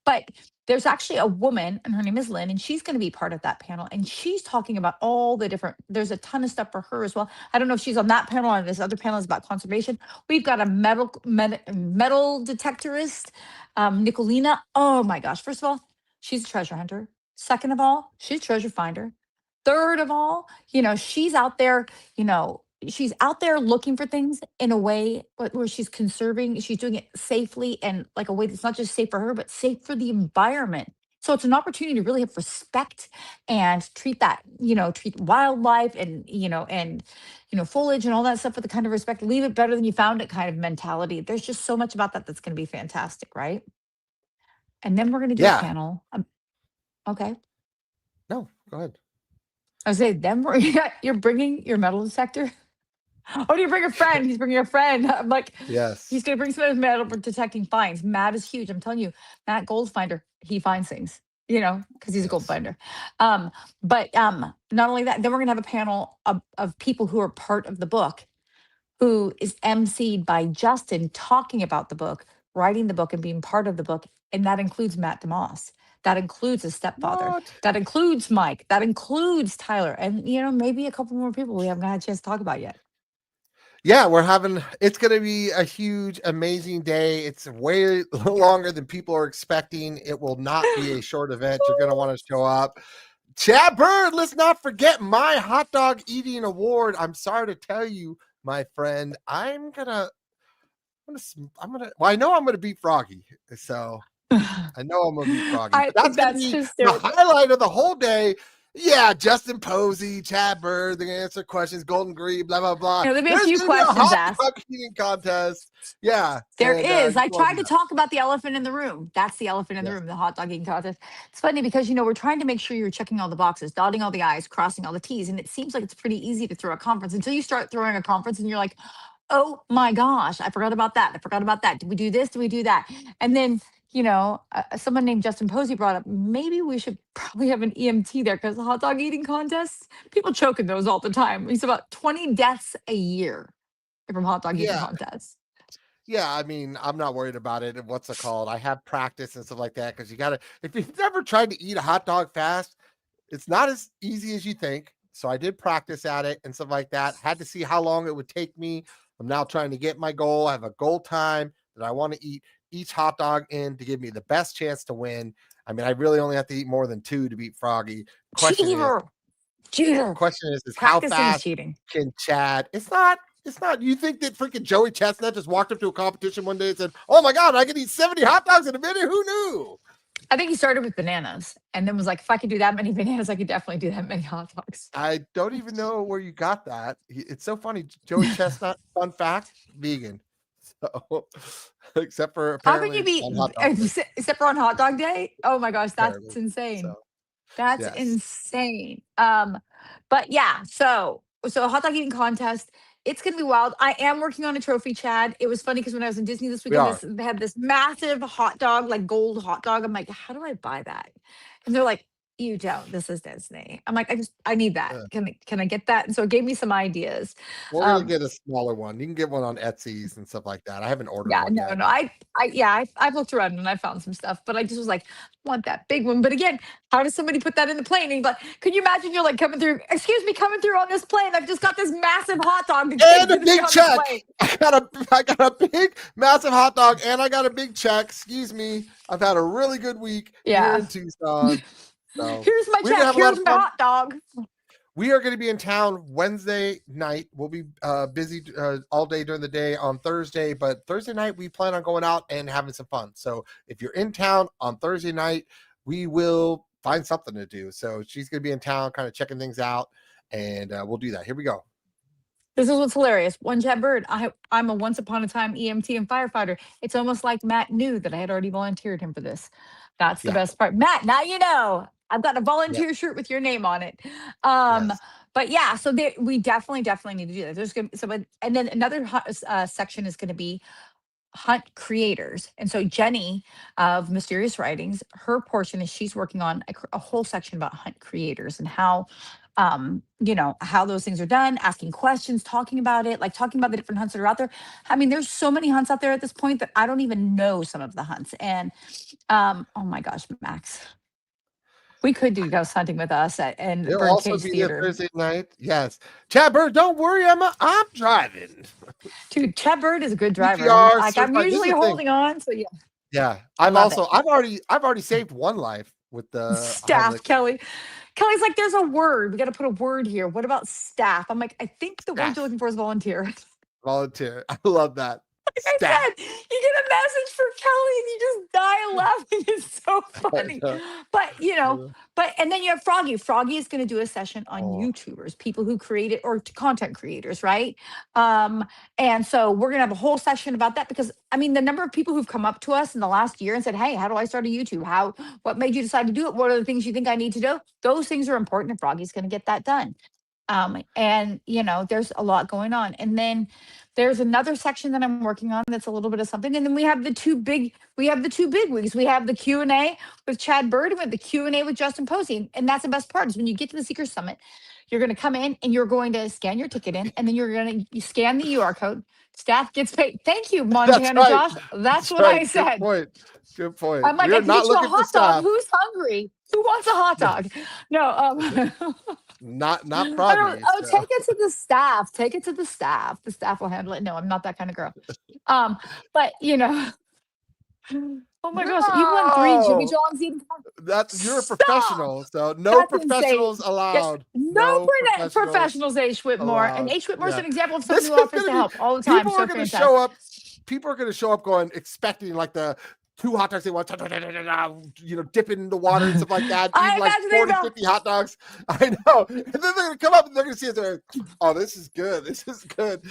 But there's actually a woman, and her name is Lynn, and she's going to be part of that panel. And she's talking about there's a ton of stuff for her as well. I don't know if she's on that panel or this other panel is about conservation. We've got a metal detectorist, Nicolina. Oh my gosh. First of all, she's a treasure hunter. Second of all, she's a treasure finder. Third of all, she's out there, looking for things in a way where she's doing it safely and like a way that's not just safe for her, but safe for the environment. So it's an opportunity to really have respect and treat wildlife and, foliage and all that stuff with the kind of respect, leave it better than you found it kind of mentality. There's just so much about that's going to be fantastic, right? And then we're going to do a panel. Okay. No, go ahead. I was saying, then you're bringing your metal detector. Oh, do you bring a friend? He's bringing a friend. I'm like, yes, he's going to bring some of his metal for detecting finds. Matt is huge. I'm telling you, Matt Goldfinder, he finds things, because he's a gold finder. But not only that, then we're going to have a panel of people who are part of the book, who is emceed by Justin talking about the book, writing the book, and being part of the book. And that includes Matt DeMoss. That includes his stepfather. What? That includes Mike. That includes Tyler. And, maybe a couple more people we haven't had a chance to talk about yet. Yeah, it's going to be a huge, amazing day. It's way longer than people are expecting. It will not be a short event. You're going to want to show up. Chad Bird, let's not forget my hot dog eating award. I'm sorry to tell you, my friend, I know I'm going to beat Froggy. So I know I'm going to beat Froggy. I But that's think going to that's be hysterical. the highlight of the whole day. Yeah, Justin Posey, Chad Bird, they're going to answer questions, Golden Green, blah, blah, blah. There'll be a There's few gonna be questions hot asked. dog eating contest. Yeah. There and, is. I you wanna tried do to that. talk about the elephant in the room. That's the elephant in the room, the hot dog eating contest. It's funny because, we're trying to make sure you're checking all the boxes, dotting all the I's, crossing all the T's. And it seems like it's pretty easy to throw a conference until you start throwing a conference and you're like, oh my gosh, I forgot about that. Did we do this? Did we do that? And then, someone named Justin Posey brought up, maybe we should probably have an EMT there because the hot dog eating contests, people choke in those all the time. It's about 20 deaths a year from hot dog eating contests. Yeah, I mean, I'm not worried about it. And what's it called? I have practice and stuff like that because if you've never tried to eat a hot dog fast, it's not as easy as you think. So I did practice at it and stuff like that. Had to see how long it would take me. I'm now trying to get my goal. I have a goal time that I want to eat each hot dog in to give me the best chance to win. I mean, I really only have to eat more than 2 to beat Froggy. Question is how Practicing fast cheating. can Chad? It's not. You think that freaking Joey Chestnut just walked up to a competition one day and said, "Oh my God, I can eat 70 hot dogs in a minute"? Who knew? I think he started with bananas and then was like, if I could do that many bananas, I could definitely do that many hot dogs. I don't even know where you got that. It's so funny. Joey Chestnut, fun fact, vegan. So, except for How can apparently you be, on hot dog day, except for on hot dog day? Oh my gosh, that's apparently. insane. So, That's yes, insane. But yeah, so hot dog eating contest. It's gonna be wild. I am working on a trophy, Chad. It was funny because when I was in Disney this we weekend, are. they had this massive hot dog, like gold hot dog. I'm like, how do I buy that? And they're like, you don't. This is Disney. I'm like, I need that. Uh, Can I get that? And so it gave me some ideas. we're gonna Um, get a smaller one. You can get one on Etsy's and stuff like that. I haven't ordered Yeah, one no, yet. no. I've looked around and I found some stuff, but I just was like, I want that big one. But again, how does somebody put that in the plane? And you're like, could you imagine you're like coming through, excuse me, coming through on this plane? I've just got this massive hot dog to take And a with me big on the check. plane. I got a big, massive hot dog, and I got a big check. Excuse me. I've had a really good week here Yeah. in Tucson. So Here's my we're gonna check. have a lot Here's of my fun. hot dog. We are going to be in town Wednesday night. We'll be busy all day during the day on Thursday, but Thursday night we plan on going out and having some fun. So if you're in town on Thursday night, we will find something to do. So she's going to be in town kind of checking things out, and we'll do that. Here we go. This is what's hilarious. One Jet Bird. I'm a once upon a time EMT and firefighter. It's almost like Matt knew that I had already volunteered him for this. That's the Yeah. best part. Matt, now you know. I've got a volunteer shirt with your name on it. Yes. But yeah, so we definitely need to do that. There's gonna be and then another section is gonna be hunt creators. And so Jenny of Mysterious Writings, her portion is she's working on a whole section about hunt creators and how how those things are done, asking questions, talking about it, like talking about the different hunts that are out there. I mean, there's so many hunts out there at this point that I don't even know some of the hunts. And oh my gosh, Max, we could do ghost hunting with us and He'll also Birdcage be there Theater. Thursday night. Yes. Chad Bird, don't worry. I'm driving. Dude, Chad Bird is a good driver. CPR Like I'm certified. This is usually the thing. holding on. So yeah. Yeah. I've I've already saved one life with the Staff, Kelly. Kelly's like, there's a word. We got to put a word here. What about staff? I'm like, I think the word Staff. you're looking for is volunteer. Volunteer. I love that. Like I said, you get a message for Kelly and you just die laughing. It's so funny. But and then you have Froggy. Froggy is going to do a session on YouTubers, people who create it or content creators, right? And so we're gonna have a whole session about that because I mean the number of people who've come up to us in the last year and said, hey, how do I start a YouTube? What made you decide to do it? What are the things you think I need to do? Those things are important and Froggy's gonna get that done. And there's a lot going on. And then there's another section that I'm working on that's a little bit of something. And then we have the two big weeks. We have the Q&A with Chad Bird and we have the Q&A with Justin Posey. And that's the best part is when you get to the Seeker Summit, you're going to come in and you're going to scan your ticket in, and then you scan the UR code. Staff gets paid. Thank you, Montana right. Josh. That's what I said. Good point. I'm like, We're I can not get you a looking for hot staff. dog. Who's hungry? Who wants a hot dog? No, Not I Froggy. don't, take it to the staff. Take it to the staff. The staff will handle it. No, I'm not that kind of girl. But oh my gosh, you won 3 Jimmy John's eating. You're a Stop! professional, so no That's professionals insane. allowed. Yes, no professionals, H. Whitmore. And allowed. H. Whitmore's Yeah. an example of This someone who is offers to gonna be- help all the time. People So are going to fantastic. show up. People are going to show up going expecting like the 2 hot dogs they want, dipping in the water and stuff like that. I Eating like imagine 40, 50 hot dogs. I know. And then they're going to come up and they're going to see it. They're like, oh, this is good. This is good.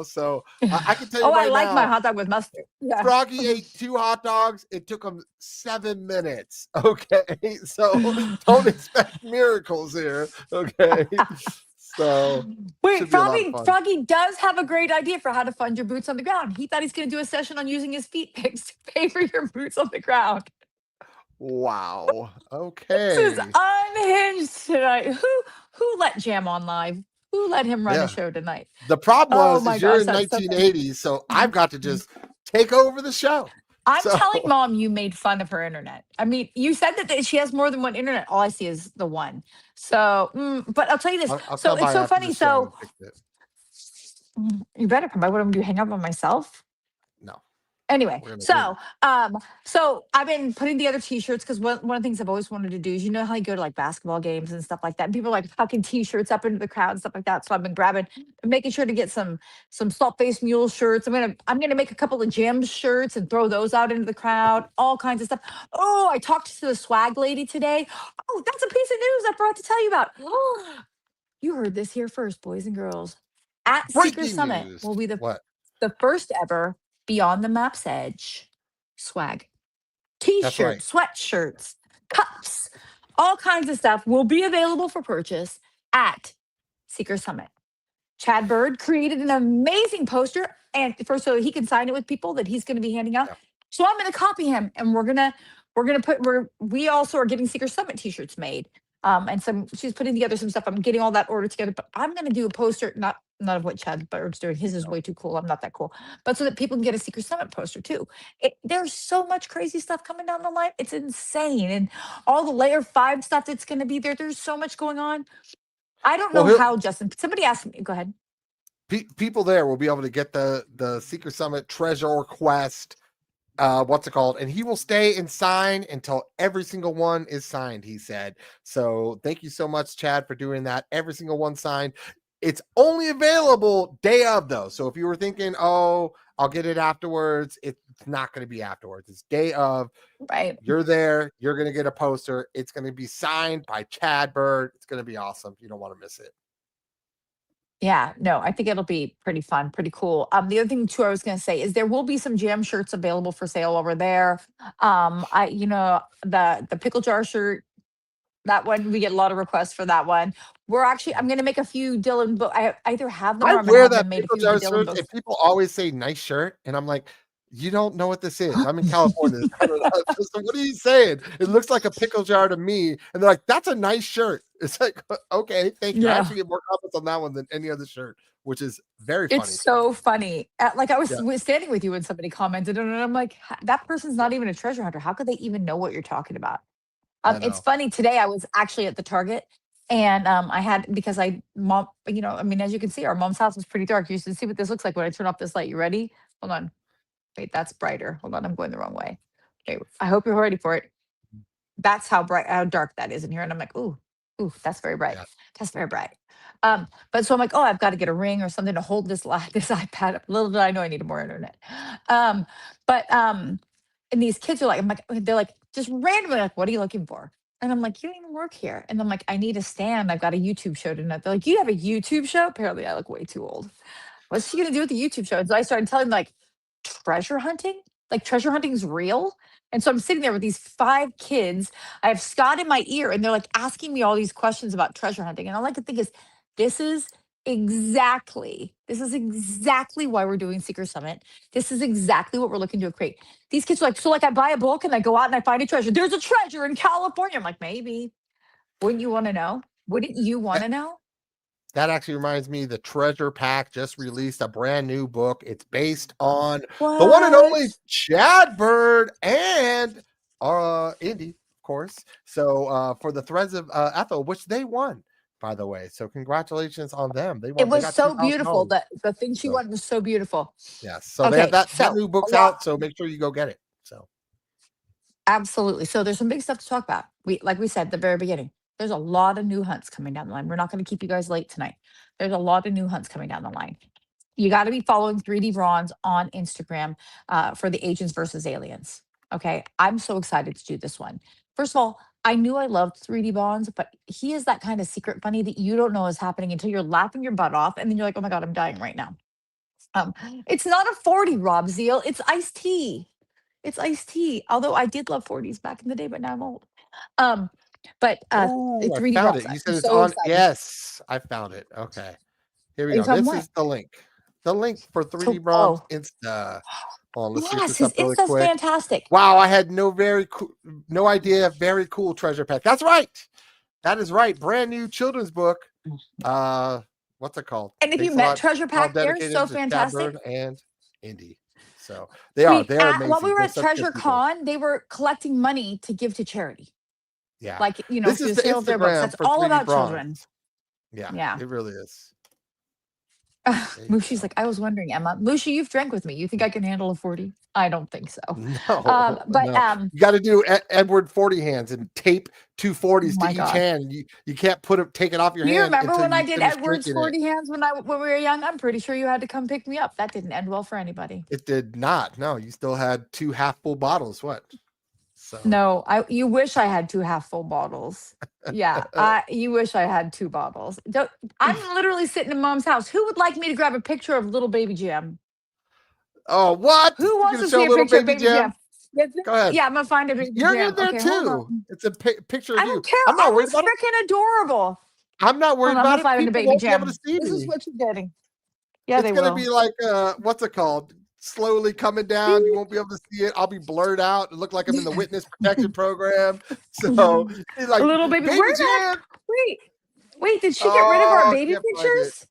So I can tell you I right like now, my hot dog with mustard. Yeah. Froggy ate 2 hot dogs. It took him 7 minutes. Okay. So don't expect miracles here. Okay. So wait, should be a lot of fun. Froggy does have a great idea for how to fund your boots on the ground. He thought he's going to do a session on using his feet pics to pay for your boots on the ground. Wow. Okay. This is unhinged tonight. Who let Jam on live? Who let him run a show tonight? The problem my is you're gosh, in that's so 1980s, so I've got to just take over the show. I'm telling Mom you made fun of her internet. I mean, you said that she has more than one internet. All I see is the one. So, but I'll tell you this. So it's so funny. So you better come by. What am I going to do? Hang up on myself? No. Anyway, We're gonna so so I've been putting together t-shirts because one of the things I've always wanted to do is, you know how you go to like basketball games and stuff like that, and people are like hucking t-shirts up into the crowd and stuff like that. So I've been grabbing and making sure to get some salt-faced mule shirts. I'm gonna make a couple of Gems shirts and throw those out into the crowd, all kinds of stuff. Oh, I talked to the swag lady today. Oh, that's a piece of news I forgot to tell you about. You heard this here first, boys and girls. At Seeker breaking Summit news. will be What? the first ever Beyond the Map's Edge swag. That's right. T-shirts, sweatshirts, cups, all kinds of stuff will be available for purchase at Seeker Summit. Chad Bird created an amazing poster, and so he can sign it with people that he's going to be handing out. Yeah. So I'm going to copy him, and we also are getting Seeker Summit t-shirts made. And she's putting together some stuff. I'm getting all that order together, but I'm going to do a poster, not of what Chad Bird's doing. His is way too cool. I'm not that cool, but so that people can get a Seeker Summit poster too. There's so much crazy stuff coming down the line. It's insane, and all the Layer 5 stuff that's going to be there. There's so much going on. I don't know how, Justin. Somebody asked me. Go ahead. People there will be able to get the Seeker Summit Treasure.Quest. What's it called? And he will stay and sign until every single one is signed, he said. So thank you so much, Chad, for doing that. Every single one signed. It's only available day of, though. So if you were thinking, oh, I'll get it afterwards, it's not going to be afterwards. It's day of. Right. You're there. You're going to get a poster. It's going to be signed by Chad Bird. It's going to be awesome. You don't want to miss it. Yeah, no, I think it'll be pretty fun, pretty cool. The other thing too, I was going to say is there will be some Gem shirts available for sale over there. The pickle jar shirt, that one, we get a lot of requests for that one. I'm going to make a few Dylan books. I either have them or I'm going to have them made a few of the Dylan books. And people always say nice shirt, and I'm like, you don't know what this is. I'm in California. So what are you saying? It looks like a pickle jar to me. And they're like, that's a nice shirt. It's like, okay, thank you. I actually get more comments on that one than any other shirt, which is very funny. It's so funny. Like I was standing with you when somebody commented, and I'm like, that person's not even a treasure hunter. How could they even know what you're talking about? It's funny. Today I was actually at the Target, and I had, because as you can see, our mom's house was pretty dark. You should see what this looks like when I turn off this light. You ready? Hold on. Wait, that's brighter. Hold on, I'm going the wrong way. Okay, I hope you're ready for it. That's how dark that is in here. And I'm like, ooh, that's very bright. Yeah. That's very bright. But so I'm like, oh, I've got to get a ring or something to hold this iPad up. Little did I know I needed more internet. And these kids are like, they're like, just randomly like, what are you looking for? And I'm like, you don't even work here. And I'm like, I need a stand. I've got a YouTube show tonight. They're like, you have a YouTube show? Apparently I look way too old. What's she gonna do with the YouTube show? And so I started telling them, like, treasure hunting? Like, treasure hunting's real? And so I'm sitting there with these 5 kids. I have Scott in my ear, and they're like asking me all these questions about treasure hunting. And all I can think is, this is exactly why we're doing Seeker Summit. This is exactly what we're looking to create. These kids are like, so like I buy a book and I go out and I find a treasure. There's a treasure in California. I'm like, maybe. Wouldn't you want to know? Wouldn't you want to know? That actually reminds me, the Treasure Pack just released a brand new book. It's based on the one and only Chad Bird and Indy, of course. So for the Threads of Ethel, which they won, by the way. So congratulations on them. They won. It was so beautiful. The thing she won was so beautiful. Yes. So they have that new book's out. So make sure you go get it. So absolutely. So there's some big stuff to talk about. Like we said at the very beginning. There's a lot of new hunts coming down the line. We're not going to keep you guys late tonight. There's a lot of new hunts coming down the line. You got to be following 3D Bronze on Instagram for the Agents versus Aliens. Okay. I'm so excited to do this one. First of all, I knew I loved 3D Bronze, but he is that kind of secret bunny that you don't know is happening until you're laughing your butt off. And then you're like, oh my God, I'm dying right now. It's not a 40, Rob Zeal. It's iced tea. It's iced tea. Although I did love 40s back in the day, but now I'm old. But 3D I found Bronze, it. You said it's on. Excited. Yes, I found it. Okay, here we go. This is the link. The link for 3D Bronze Insta. Hold on, let's get this up really quick. Fantastic. Wow, I had no idea. Very cool treasure pack. That's right. That is right. Brand new children's book. What's it called? And if you met Treasure Pack, they're so fantastic. And Indy. So they are amazing. While we were at Treasure Con, they were collecting money to give to charity. Yeah. Like, this is the Instagram. That's all about children. Yeah, it really is. There you Mushi's go. like, I was wondering, Emma. Mushi, you've drank with me. You think I can handle a 40? I don't think so. No, But no. You got to do Edward 40 hands and tape two 40s to my each gosh. hand. You can't take it off your Do you hand remember until when I you did finish Edward's drinking it. 40 hands when we were young? I'm pretty sure you had to come pick me up. That didn't end well for anybody. It did not. No, you still had 2 half-full bottles. What? So No, you wish I had 2 half-full bottles. Yeah, you wish I had 2 bottles. I'm literally sitting in Mom's house. Who would like me to grab a picture of little baby Jam? Oh, what? Who You're wants gonna to show see a little picture of baby baby Jam? Jam? Go ahead. Yeah, I'm gonna find a baby You're Jam. in there Okay, hold too. on. It's a picture of I you. don't care. I'm not I worried was about it. freaking adorable. I'm not Hold worried on, I'm about gonna it. find a People baby won't be able to Jam. see This is me. what you're getting. Yeah, It's they gonna will. be like what's it called? Slowly coming down. You won't be able to see it. I'll be blurred out. It look like I'm in the witness protection program. So it's A like little baby. baby Where the Jam. heck? Wait, did she get rid of our Oh, I baby can't find it. pictures?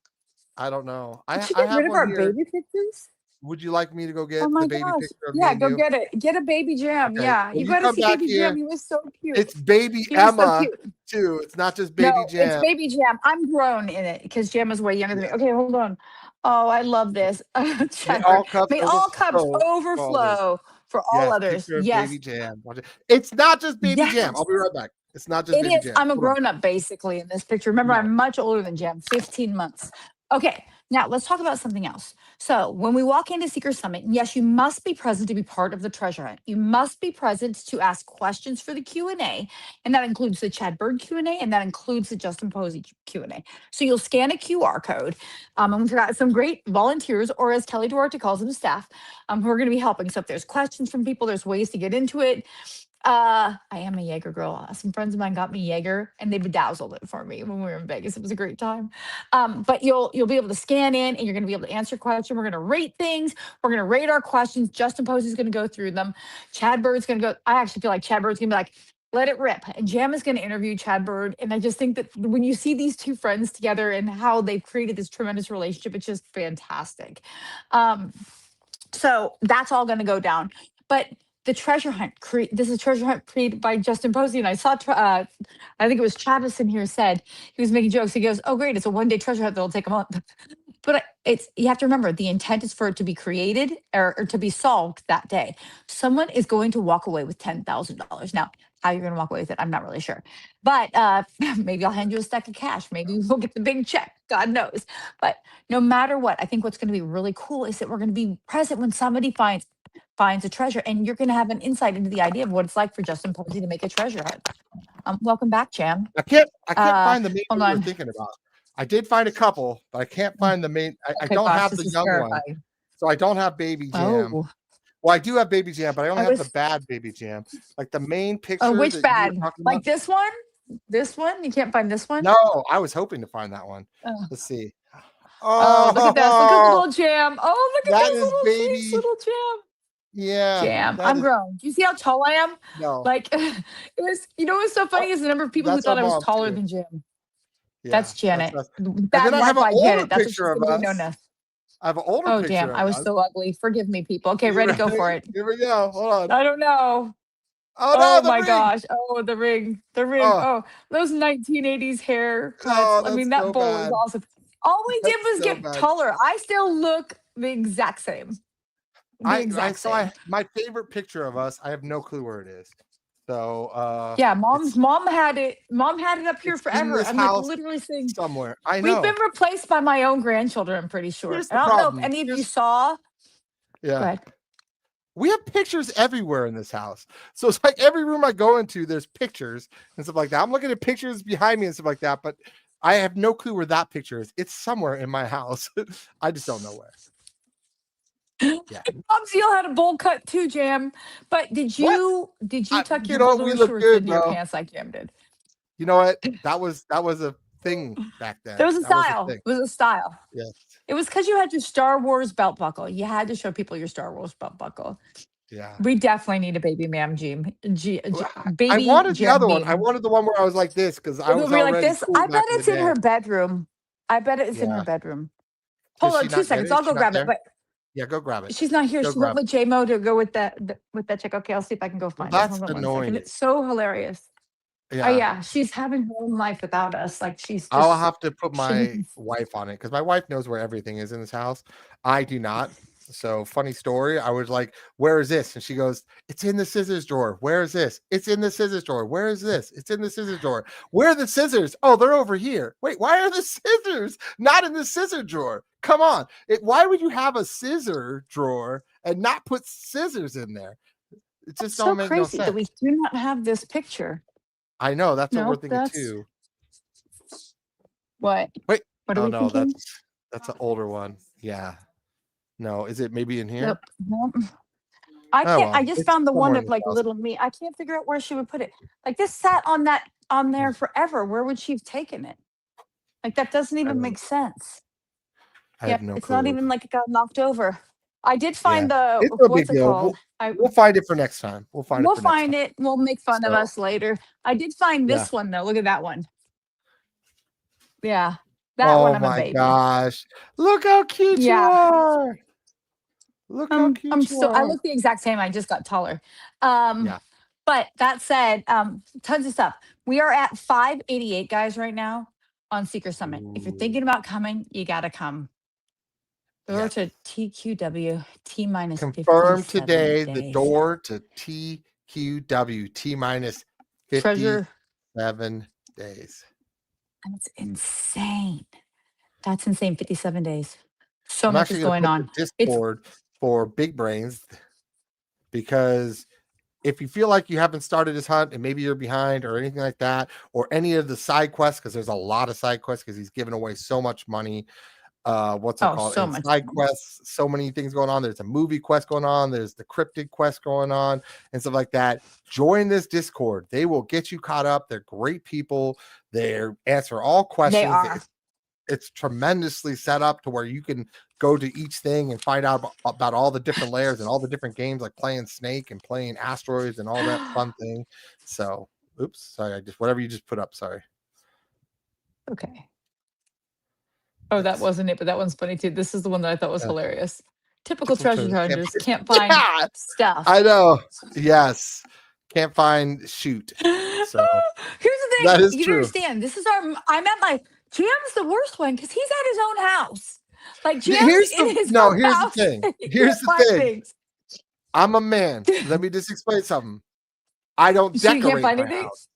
I don't know. Did she I get have rid of one our here. baby pictures? Would you like me to go Oh get my the baby gosh. picture of me Yeah, and go you? get it. Get a baby Jam. Okay. Yeah, Well, you you got to come see back baby here. Jam. He was so cute. It's baby He was so Emma cute. too. It's not just No, baby it's Jam. baby Jam. I'm grown in it because Jam is way younger than me. Yeah. Okay, hold on. Oh, I love this. May Chadford. all cups May all cups overflow for all others. overflow for all Yes, others. picture of Yes. baby Jam. Watch it. It's not just baby Jam. Yes. I'll be right back. It's not just It baby is. Jam. I'm a Hold on. grown up basically in this picture. Remember, No. I'm much older than Jam, 15 months. Okay, now let's talk about something else. So when we walk into Seeker Summit, yes, you must be present to be part of the treasure hunt. You must be present to ask questions for the Q&A, and that includes the Chad Bird Q&A, and that includes the Justin Posey Q&A. So you'll scan a QR code, and we've got some great volunteers, or as Kelly Duarte calls them, staff, who are going to be helping. So if there's questions from people, there's ways to get into it. I am a Jaeger girl. Some friends of mine got me Jaeger and they bedazzled it for me when we were in Vegas. It was a great time. But you'll be able to scan in and you're going to be able to answer questions. We're going to rate things. We're going to rate our questions. Justin Posey is going to go through them. Chad Bird's going to go. I actually feel like Chad Bird's going to be like, let it rip. And Jam is going to interview Chad Bird. And I just think that when you see these two friends together and how they've created this tremendous relationship, it's just fantastic. So that's all going to go down. But the treasure hunt, this is treasure hunt created by Justin Posey. And I saw, I think it was Travis in here said, he was making jokes. He goes, oh, great. It's a 1-day treasure hunt that'll take a month. But you have to remember the intent is for it to be created or to be solved that day. Someone is going to walk away with $10,000. Now, how you're going to walk away with it, I'm not really sure. But maybe I'll hand you a stack of cash. Maybe we'll get the big check. God knows. But no matter what, I think what's going to be really cool is that we're going to be present when somebody finds a treasure, and you're going to have an insight into the idea of what it's like for Justin Posey to make a treasure hunt. Welcome back, Jam. I can't find the main one hold you were on. thinking about. I did find a couple, but I can't find the main. I Okay, don't gosh, have this the is young one, terrifying. so I don't have baby Jam. Oh, Well, I do have baby Jam, but I don't I have was- the bad baby Jam. Like the main picture. which that you bad? were talking Like about. this one? This one? You can't find this one? No, I was hoping to find that one. Oh. Let's see. Oh, look at this. Look at the little Jam. Oh, look at That this is little baby. cheeks, little Jam. Yeah. Jam. that I'm is- grown. Do you see how tall I am? No. Like it was, what's so funny is the number of people who That's thought our I was mom, taller too. than Jam. Yeah, That's Janet. us. That then I have an Wi-Fi older Janet. That's what she's picture of gonna be us. known as. I have an older Oh, picture damn. of I was us. so ugly. Forgive me, people. Okay, You ready? Go ready? for it. Here we go. Hold on. I don't know. Oh, no, Oh the my ring. gosh. Oh, the ring. The ring. Oh. Oh, those 1980s haircuts. Oh, I mean, that's that so bowl bad. was awesome. All we did That's was so get bad. taller. I still look the exact same. My favorite picture of us, I have no clue where it is. So yeah, mom had it up here it's in forever. this I'm like house literally saying somewhere. I we've know. been replaced by my own grandchildren, I'm pretty sure. Here's I the don't know problem. if any of you saw. Yeah. Go ahead. We have pictures everywhere in this house. So it's like every room I go into, there's pictures and stuff like that. I'm looking at pictures behind me and stuff like that, but I have no clue where that picture is. It's somewhere in my house. I just don't know where. Yeah. Mom Zeal had a bowl cut too, Jam. But did you tuck your blue shorts into your pants like Jam did? You know what? That was a thing back then. There was a That was style. thing. It was a style. Yes. It was because you had your Star Wars belt buckle. You had to show people your Star Wars belt buckle. Yeah. We definitely need a baby ma'am baby I wanted the other one. meme. I wanted the one where I was like this because I was already like this. cool I bet back in it's the in day. her bedroom. I bet it's in her Yeah. bedroom. Does Hold she on 2 not get seconds. it? I'll Is go she not grab there? it. But Yeah, go grab it. she's not here. Go She went grab with JMO to go with that check. Okay, I'll see if I can go find it. that's Hold on 1 annoying. second. It's so hilarious. Yeah. Yeah, she's having her own life without us. Like she's I'll just have to put my she. wife on it because my wife knows where everything is in this house. I do not. So funny story. I was like, "Where is this?" And she goes, "It's in the scissors drawer." "Where is this?" "It's in the scissors drawer." "Where is this?" "It's in the scissors drawer." "Where are the scissors?" "Oh, they're over here." "Wait, why are the scissors not in the scissor drawer?" Come on. Why would you have a scissor drawer and not put scissors in there? It just That's so don't make no crazy that we sense. do not have this picture. I know. That's what we're Nope, thinking that's too. what. Wait. What are Oh we no, thinking? that's an older one. Yeah. No, is it maybe in Nope. here? Nope. I Oh can't. I well, just it's found the one somewhere in of this like house. little me. I can't figure out where she would put it. Like this sat on Hmm, there forever. Where would she have taken it? Like that doesn't I even don't know. make sense. I have Yep, no it's not clue. even like it got knocked over. I did Yeah, find the it's no big what's it deal. called? We'll find it for next time. We'll find it We'll for next time. find it. We'll make fun of So us later. I did find yeah. this one though. Look at that one. Yeah, that one. Oh I'm a my baby. gosh. Look how cute you Yeah. are. Look how I'm cute you still. I are. look the exact same. I just got taller. Um, Yeah. but that said, tons of stuff. We are at 588 guys right now on Seeker Summit. If you're thinking Ooh. about coming, you gotta come. Door Yep. to TQW T minus Confirmed 57 today the days. door to TQW T minus Treasure, 57 days. and it's insane. That's insane. 57 days. So I'm much is actually going to going put the on. It's Discord for big brains because if you feel like you haven't started this hunt and maybe you're behind or anything like that, or any of the side quests, because there's a lot of side quests because he's giving away so much money. What's it oh, called? so And much side fun. quests, so many things going on. There's a movie quest going on, there's the cryptid quest going on, and stuff like that. Join this Discord. They will get you caught up. They're great people. They answer all They questions. are. It's tremendously set up to where you can go to each thing and find out about all the different layers and all the different games, like playing Snake and playing Asteroids and all that fun thing. So, oops, sorry, I just whatever you just put up. Sorry. Okay. Oh, that Yes. wasn't it, but that one's funny too. This is the one that I thought was Uh, hilarious. Typical typical treasure treasure can't hunters can't find. find Yeah, stuff. I know. Yes, can't find shoot. Here's So the that thing. is You don't true. understand. This is our. I'm at my. GM's the worst one because he's at his own house. Like GM's Here's in the his no. own Here's the house. thing. He Here's can't the find thing. things. I'm a man. Let me just explain something. I don't So you can't decorate find my anything? house.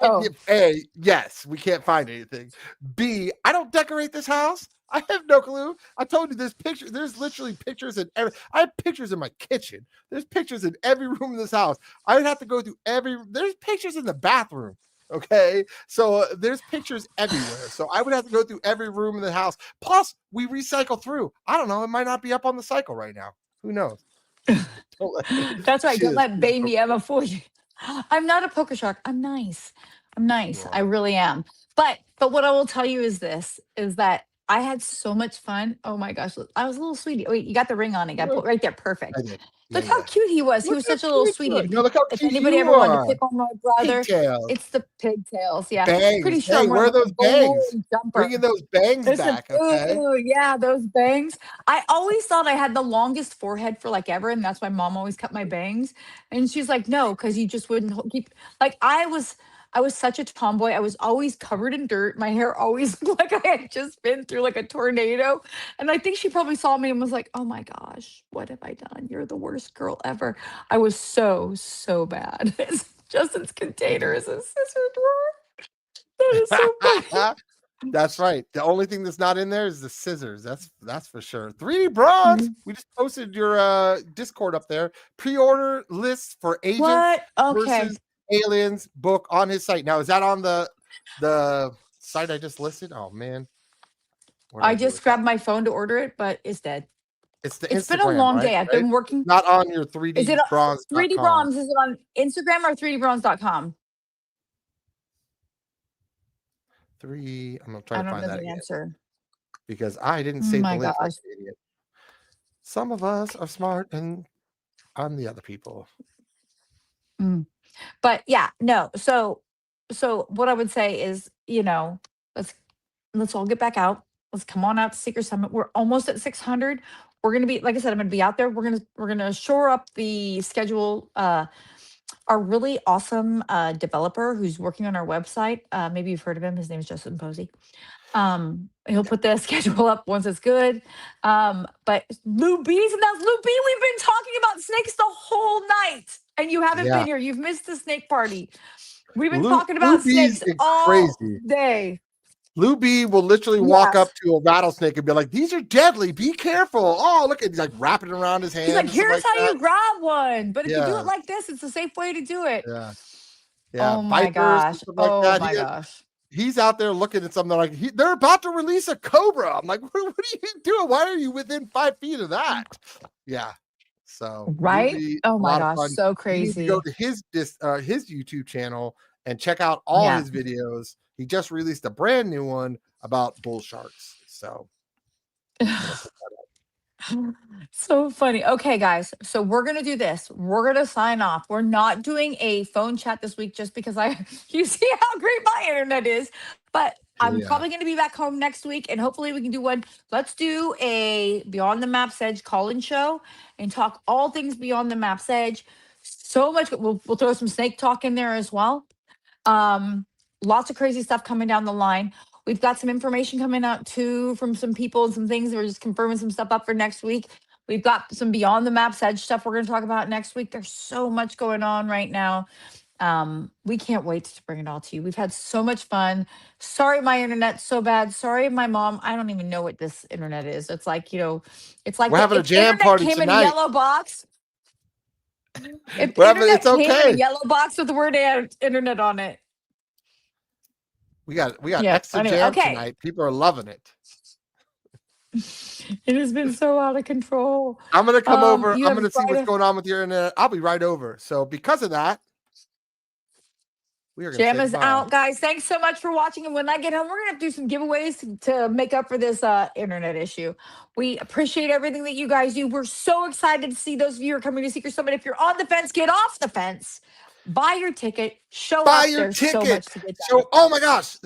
Oh, A, yes, we can't find anything. B, I don't decorate this house. I have no clue. I told you there's pictures. There's literally pictures in every. I have pictures in my kitchen. There's pictures in every room in this house. I would have to go through every. There's pictures in the bathroom. Okay, so there's pictures everywhere. So I would have to go through every room in the house. Plus, we recycle through. I don't know. It might not be up on the cycle right now. Who knows? Don't that's right. she Don't is. let baby Emma fool you. I'm not a poker shark. I'm nice. I'm You nice. I are. really am. But what I will tell you is this: is that I had so much fun. Oh my gosh, I was a little sweetie. Wait, you got the ring on. I got put right there. I Perfect. did. Yeah, Look how yeah. cute he was. He Look was how such a little cute you sweetie. are. No, look how If cute anybody you ever wanted to are. pick on my brother, Pigtails. it's the pigtails. Yeah, pretty Bangs. sure Hey, I'm where wearing are like a those bangs? bowling jumper. Bringing those bangs Listen, back, okay? ooh, yeah, those bangs. I always thought I had the longest forehead for like ever, and that's why mom always cut my bangs. And she's like, no, because you just wouldn't keep like I was such a tomboy. I was always covered in dirt. My hair always looked like I had just been through like a tornado. And I think she probably saw me and was like, oh my gosh, what have I done? You're the worst girl ever. I was so, so bad. Justin's container is a scissor drawer. That is so funny. That's right. The only thing that's not in there is the scissors. That's for sure. 3D bronze. We just posted your Discord up there. Pre-order list for Agents What? Okay. versus Aliens book on his site. Now, is that on the site I just listed? Oh man. What did I I do just with that? grabbed my phone to order it, but it's dead. It's the It's been a Instagram, long right? day. I've Right? been It's working. not on your Is it 3D 3dbronze.com. Bronze? Is it on Instagram or 3dbronze.com? I'm gonna try I to don't find know that the again answer. because I didn't Oh save the my link like gosh. an idiot. Some of us are smart and I'm the other people. Mm. But yeah, no. So what I would say is, let's all get back out. Let's come on out to Seeker Summit. We're almost at 600. We're gonna be, like I said, I'm gonna be out there. We're gonna shore up the schedule. our really awesome developer who's working on our website. Maybe you've heard of him. His name is Justin Posey. He'll put the schedule up once it's good. But Lou B's announced. Lou B, we've been talking about snakes the whole night, and you haven't been here. You've missed the snake party. We've been talking about snakes all crazy. day. Lou B will literally walk up to a rattlesnake and be like, "These are deadly. Be careful." Oh, look at, he's like wrapping it around his hand. He's like, "Here's how you grab one, but if you do it like this, it's a safe way to do it." Yeah. Oh my gosh. Oh my gosh. He's out there looking at something like they're about to release a cobra. I'm like, what are you doing? Why are you within 5 feet of that? Yeah. So right. Oh my gosh, so crazy. You need to go to his YouTube channel and check out all his videos. He just released a brand new one about bull sharks. So so funny. Okay, guys. So we're gonna do this. We're gonna sign off. We're not doing a phone chat this week just because you see how great my internet is. But I'm probably gonna be back home next week, and hopefully we can do one. Let's do a Beyond the Map's Edge call-in show and talk all things Beyond the Map's Edge. So much. We'll throw some snake talk in there as well. Lots of crazy stuff coming down the line. We've got some information coming out too from some people and some things. We're just confirming some stuff up for next week. We've got some Beyond the Map's Edge stuff we're going to talk about next week. There's so much going on right now. We can't wait to bring it all to you. We've had so much fun. Sorry, my internet's so bad. Sorry, my mom. I don't even know what this internet is. It's like, it's like we're having a jam party came tonight. in a yellow box. If internet came in a yellow box with the word internet on it. We got extra jam tonight. People are loving it. It has been so out of control. I'm gonna come over. I'm gonna see what's going on with your internet. I'll be right over. So because of that, we are gonna jam is out, guys. Thanks so much for watching. And when I get home, we're gonna have to do some giveaways to make up for this internet issue. We appreciate everything that you guys do. We're so excited to see those of you who are coming to Secret Summit. If you're on the fence, get off the fence. Buy your ticket. Show up. There's so much to get done. Oh my gosh.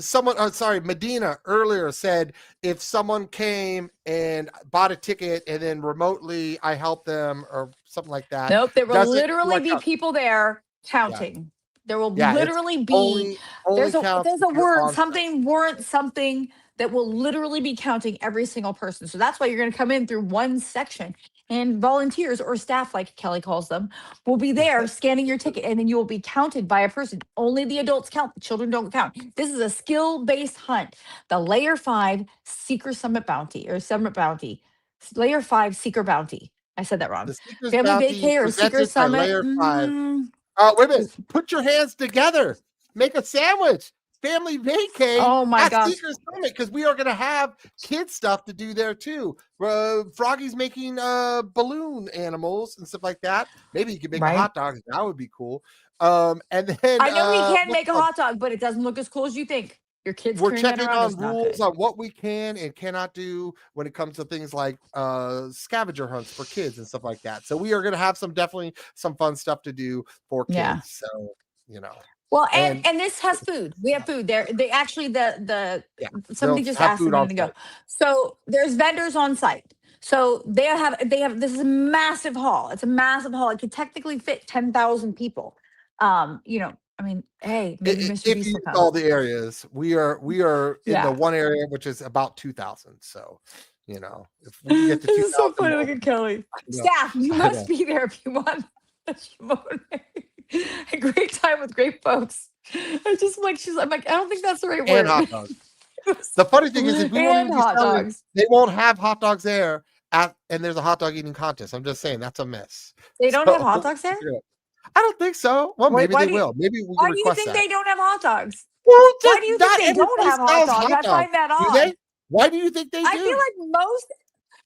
Medina earlier said if someone came and bought a ticket and then remotely I helped them or something like that. Nope. There will literally be people there counting. Yeah. There will literally be there's a word, something warrant something that will literally be counting every single person. So that's why you're going to come in through one section. And volunteers or staff, like Kelly calls them, will be there scanning your ticket, and then you will be counted by a person. Only the adults count. The children don't count. This is a skill-based hunt. The Layer 5 Seeker Summit Bounty, or Summit Bounty. Layer 5 Seeker Bounty. I said that wrong. Family Vacay or Seeker Summit. Layer 5. Wait a minute. Put your hands together. Make a sandwich. Family Vacay. Oh my gosh. Seeker Summit, because we are going to have kids stuff to do there too. Froggy's making balloon animals and stuff like that. Maybe you could make a hot dog. That would be cool. And then I know we can make a hot dog, but it doesn't look as cool as you think. Your kids. We're checking on rules on what we can and cannot do when it comes to things like scavenger hunts for kids and stuff like that. So we are going to have definitely some fun stuff to do for kids. Yeah. So Well, and this has food. We have food there. They actually somebody just asked a minute ago. So there's vendors on site. So they have this is a massive hall. It's a massive hall. It could technically fit 10,000 people. I mean, hey, maybe Mr. If you use all the areas, we are in the one area which is about 2,000. So if we get to 2,000, this is so funny. Look at Kelly. Staff, you must be there if you want a great time with great folks. I'm just like, I'm like, I don't think that's the right word. And hot dogs. The funny thing is, if we want to hot dogs, they won't have hot dogs there. And there's a hot dog eating contest. I'm just saying that's a miss. They don't have hot dogs there? I don't think so. Well, maybe they will. Maybe we why do you think they don't have hot dogs? Well, why do you think they don't have hot dogs? I find that odd. Why do you think they do? I feel like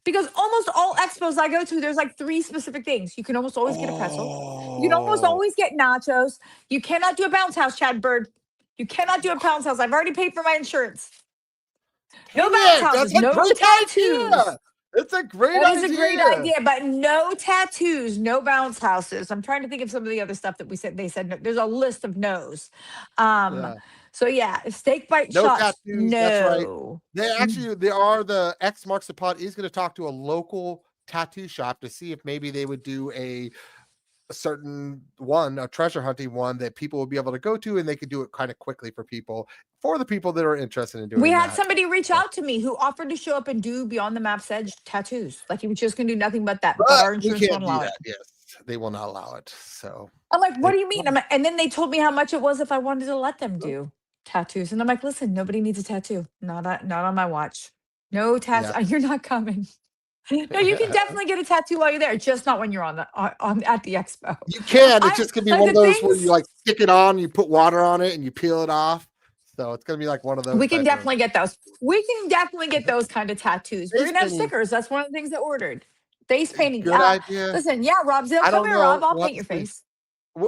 because almost all expos I go to, there's like 3 specific things. You can almost always get a pretzel. You can almost always get nachos. You cannot do a bounce house, Chad Bird. You cannot do a bounce house. I've already paid for my insurance. No bounce houses, no tattoos. It's a great idea. That is a great idea, but no tattoos, no bounce houses. I'm trying to think of some of the other stuff that they said. No, there's a list of no's. So yeah, steak bite shots. Tattoos, no. That's right. They are the X Marks the Pod is going to talk to a local tattoo shop to see if maybe they would do a a certain one, a treasure hunting one that people will be able to go to, and they could do it kind of quickly for the people that are interested in doing We had that. somebody reach So, out to me who offered to show up and do Beyond the Map's Edge tattoos. Like he was just gonna do nothing but that, but but our we insurance won't can't do allow that. it. Yes, they will not allow it. So I'm like, what they do you mean? And then they told me how much it was if I wanted to let them do tattoos. And I'm like, listen, nobody needs a tattoo. Not on my watch. No yeah. tattoo. You're not coming. No, you can definitely get a tattoo while you're there, just not when you're on at the expo. You can. It's I just gonna be like one of the those where you things like stick it on, you put water on it, and you peel it off. So it's gonna be like one of those we can type of definitely get those. We can definitely get those kind of tattoos. We're face gonna have painting. stickers. That's one of the things that ordered. Face painting. Good idea. Listen, yeah, Rob Zill, I come don't here, Rob. know I'll paint what's your the face.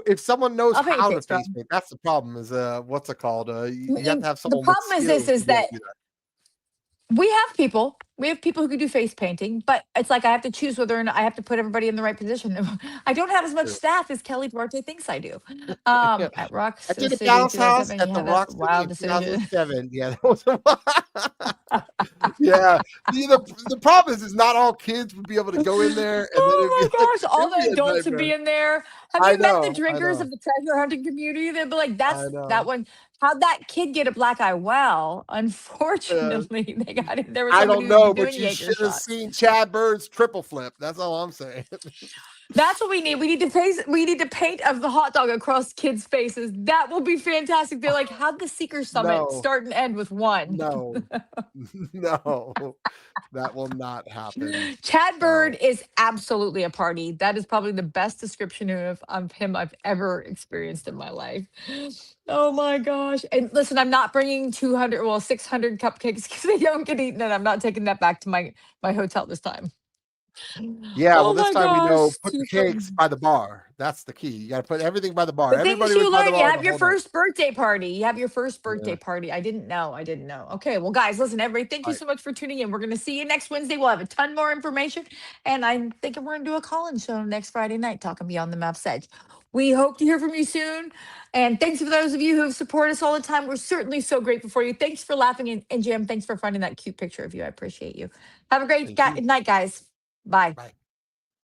if someone knows I'll paint your how to face, Rob. face paint. That's the problem. Is what's it called? You have to have The someone with problem is this: skills to is be able that to do that. we have people. We have people who can do face painting, but it's like I have to choose whether or not I have to put everybody in the right position. I don't have as much True. staff as Kelly Duarte thinks I do. Yeah. At Rock I did a City bounce house 2007, at you the have a Rock City wild in decision. 2007. Yeah, that was yeah. The problem is not all kids would be able to go in there, and then it'd be Oh my like gosh, all it'd be the a adults would nightmare. be in there. Have I you met the know, I drinkers know, of the treasure hunting community? They'd be like, I that's that know. one. How'd that kid get a black eye? Well, Uh, unfortunately, they got it. There was I somebody don't who'd be know, but doing you Jaeger should have shots. seen Chad Bird's triple flip. That's all I'm saying. That's what we need. We need to paint of the hot dog across kids' faces. That will be fantastic. They're like, how'd the Seeker Summit No, start and end with one? no, no, that will not happen. Chad So Bird is absolutely a party. That is probably the best description of him I've ever experienced in my life. Oh my gosh. And listen, I'm not bringing 200, well, 600 cupcakes because they don't get eaten. And I'm not taking that back to my hotel this time. yeah, well, Oh this my time we know gosh. put the Too cakes funny. by the bar. That's the key. You got to put everything by the bar. The things Everybody was you by the learn, you bar have the your whole night. first birthday party. You have your first birthday Yeah. party. I didn't know. I didn't know. Okay. Well, guys, listen, everybody, thank All you right. so much for tuning in. We're going to see you next Wednesday. We'll have a ton more information. And I'm thinking we're going to do a call-in show next Friday night, talking Beyond the Map's Edge. We hope to hear from you soon. And thanks for those of you who have supported us all the time. We're certainly so grateful for you. Thanks for laughing. And Jim, thanks for finding that cute picture of you. I appreciate you. Have a great Thank you. night, guys. Bye. Bye.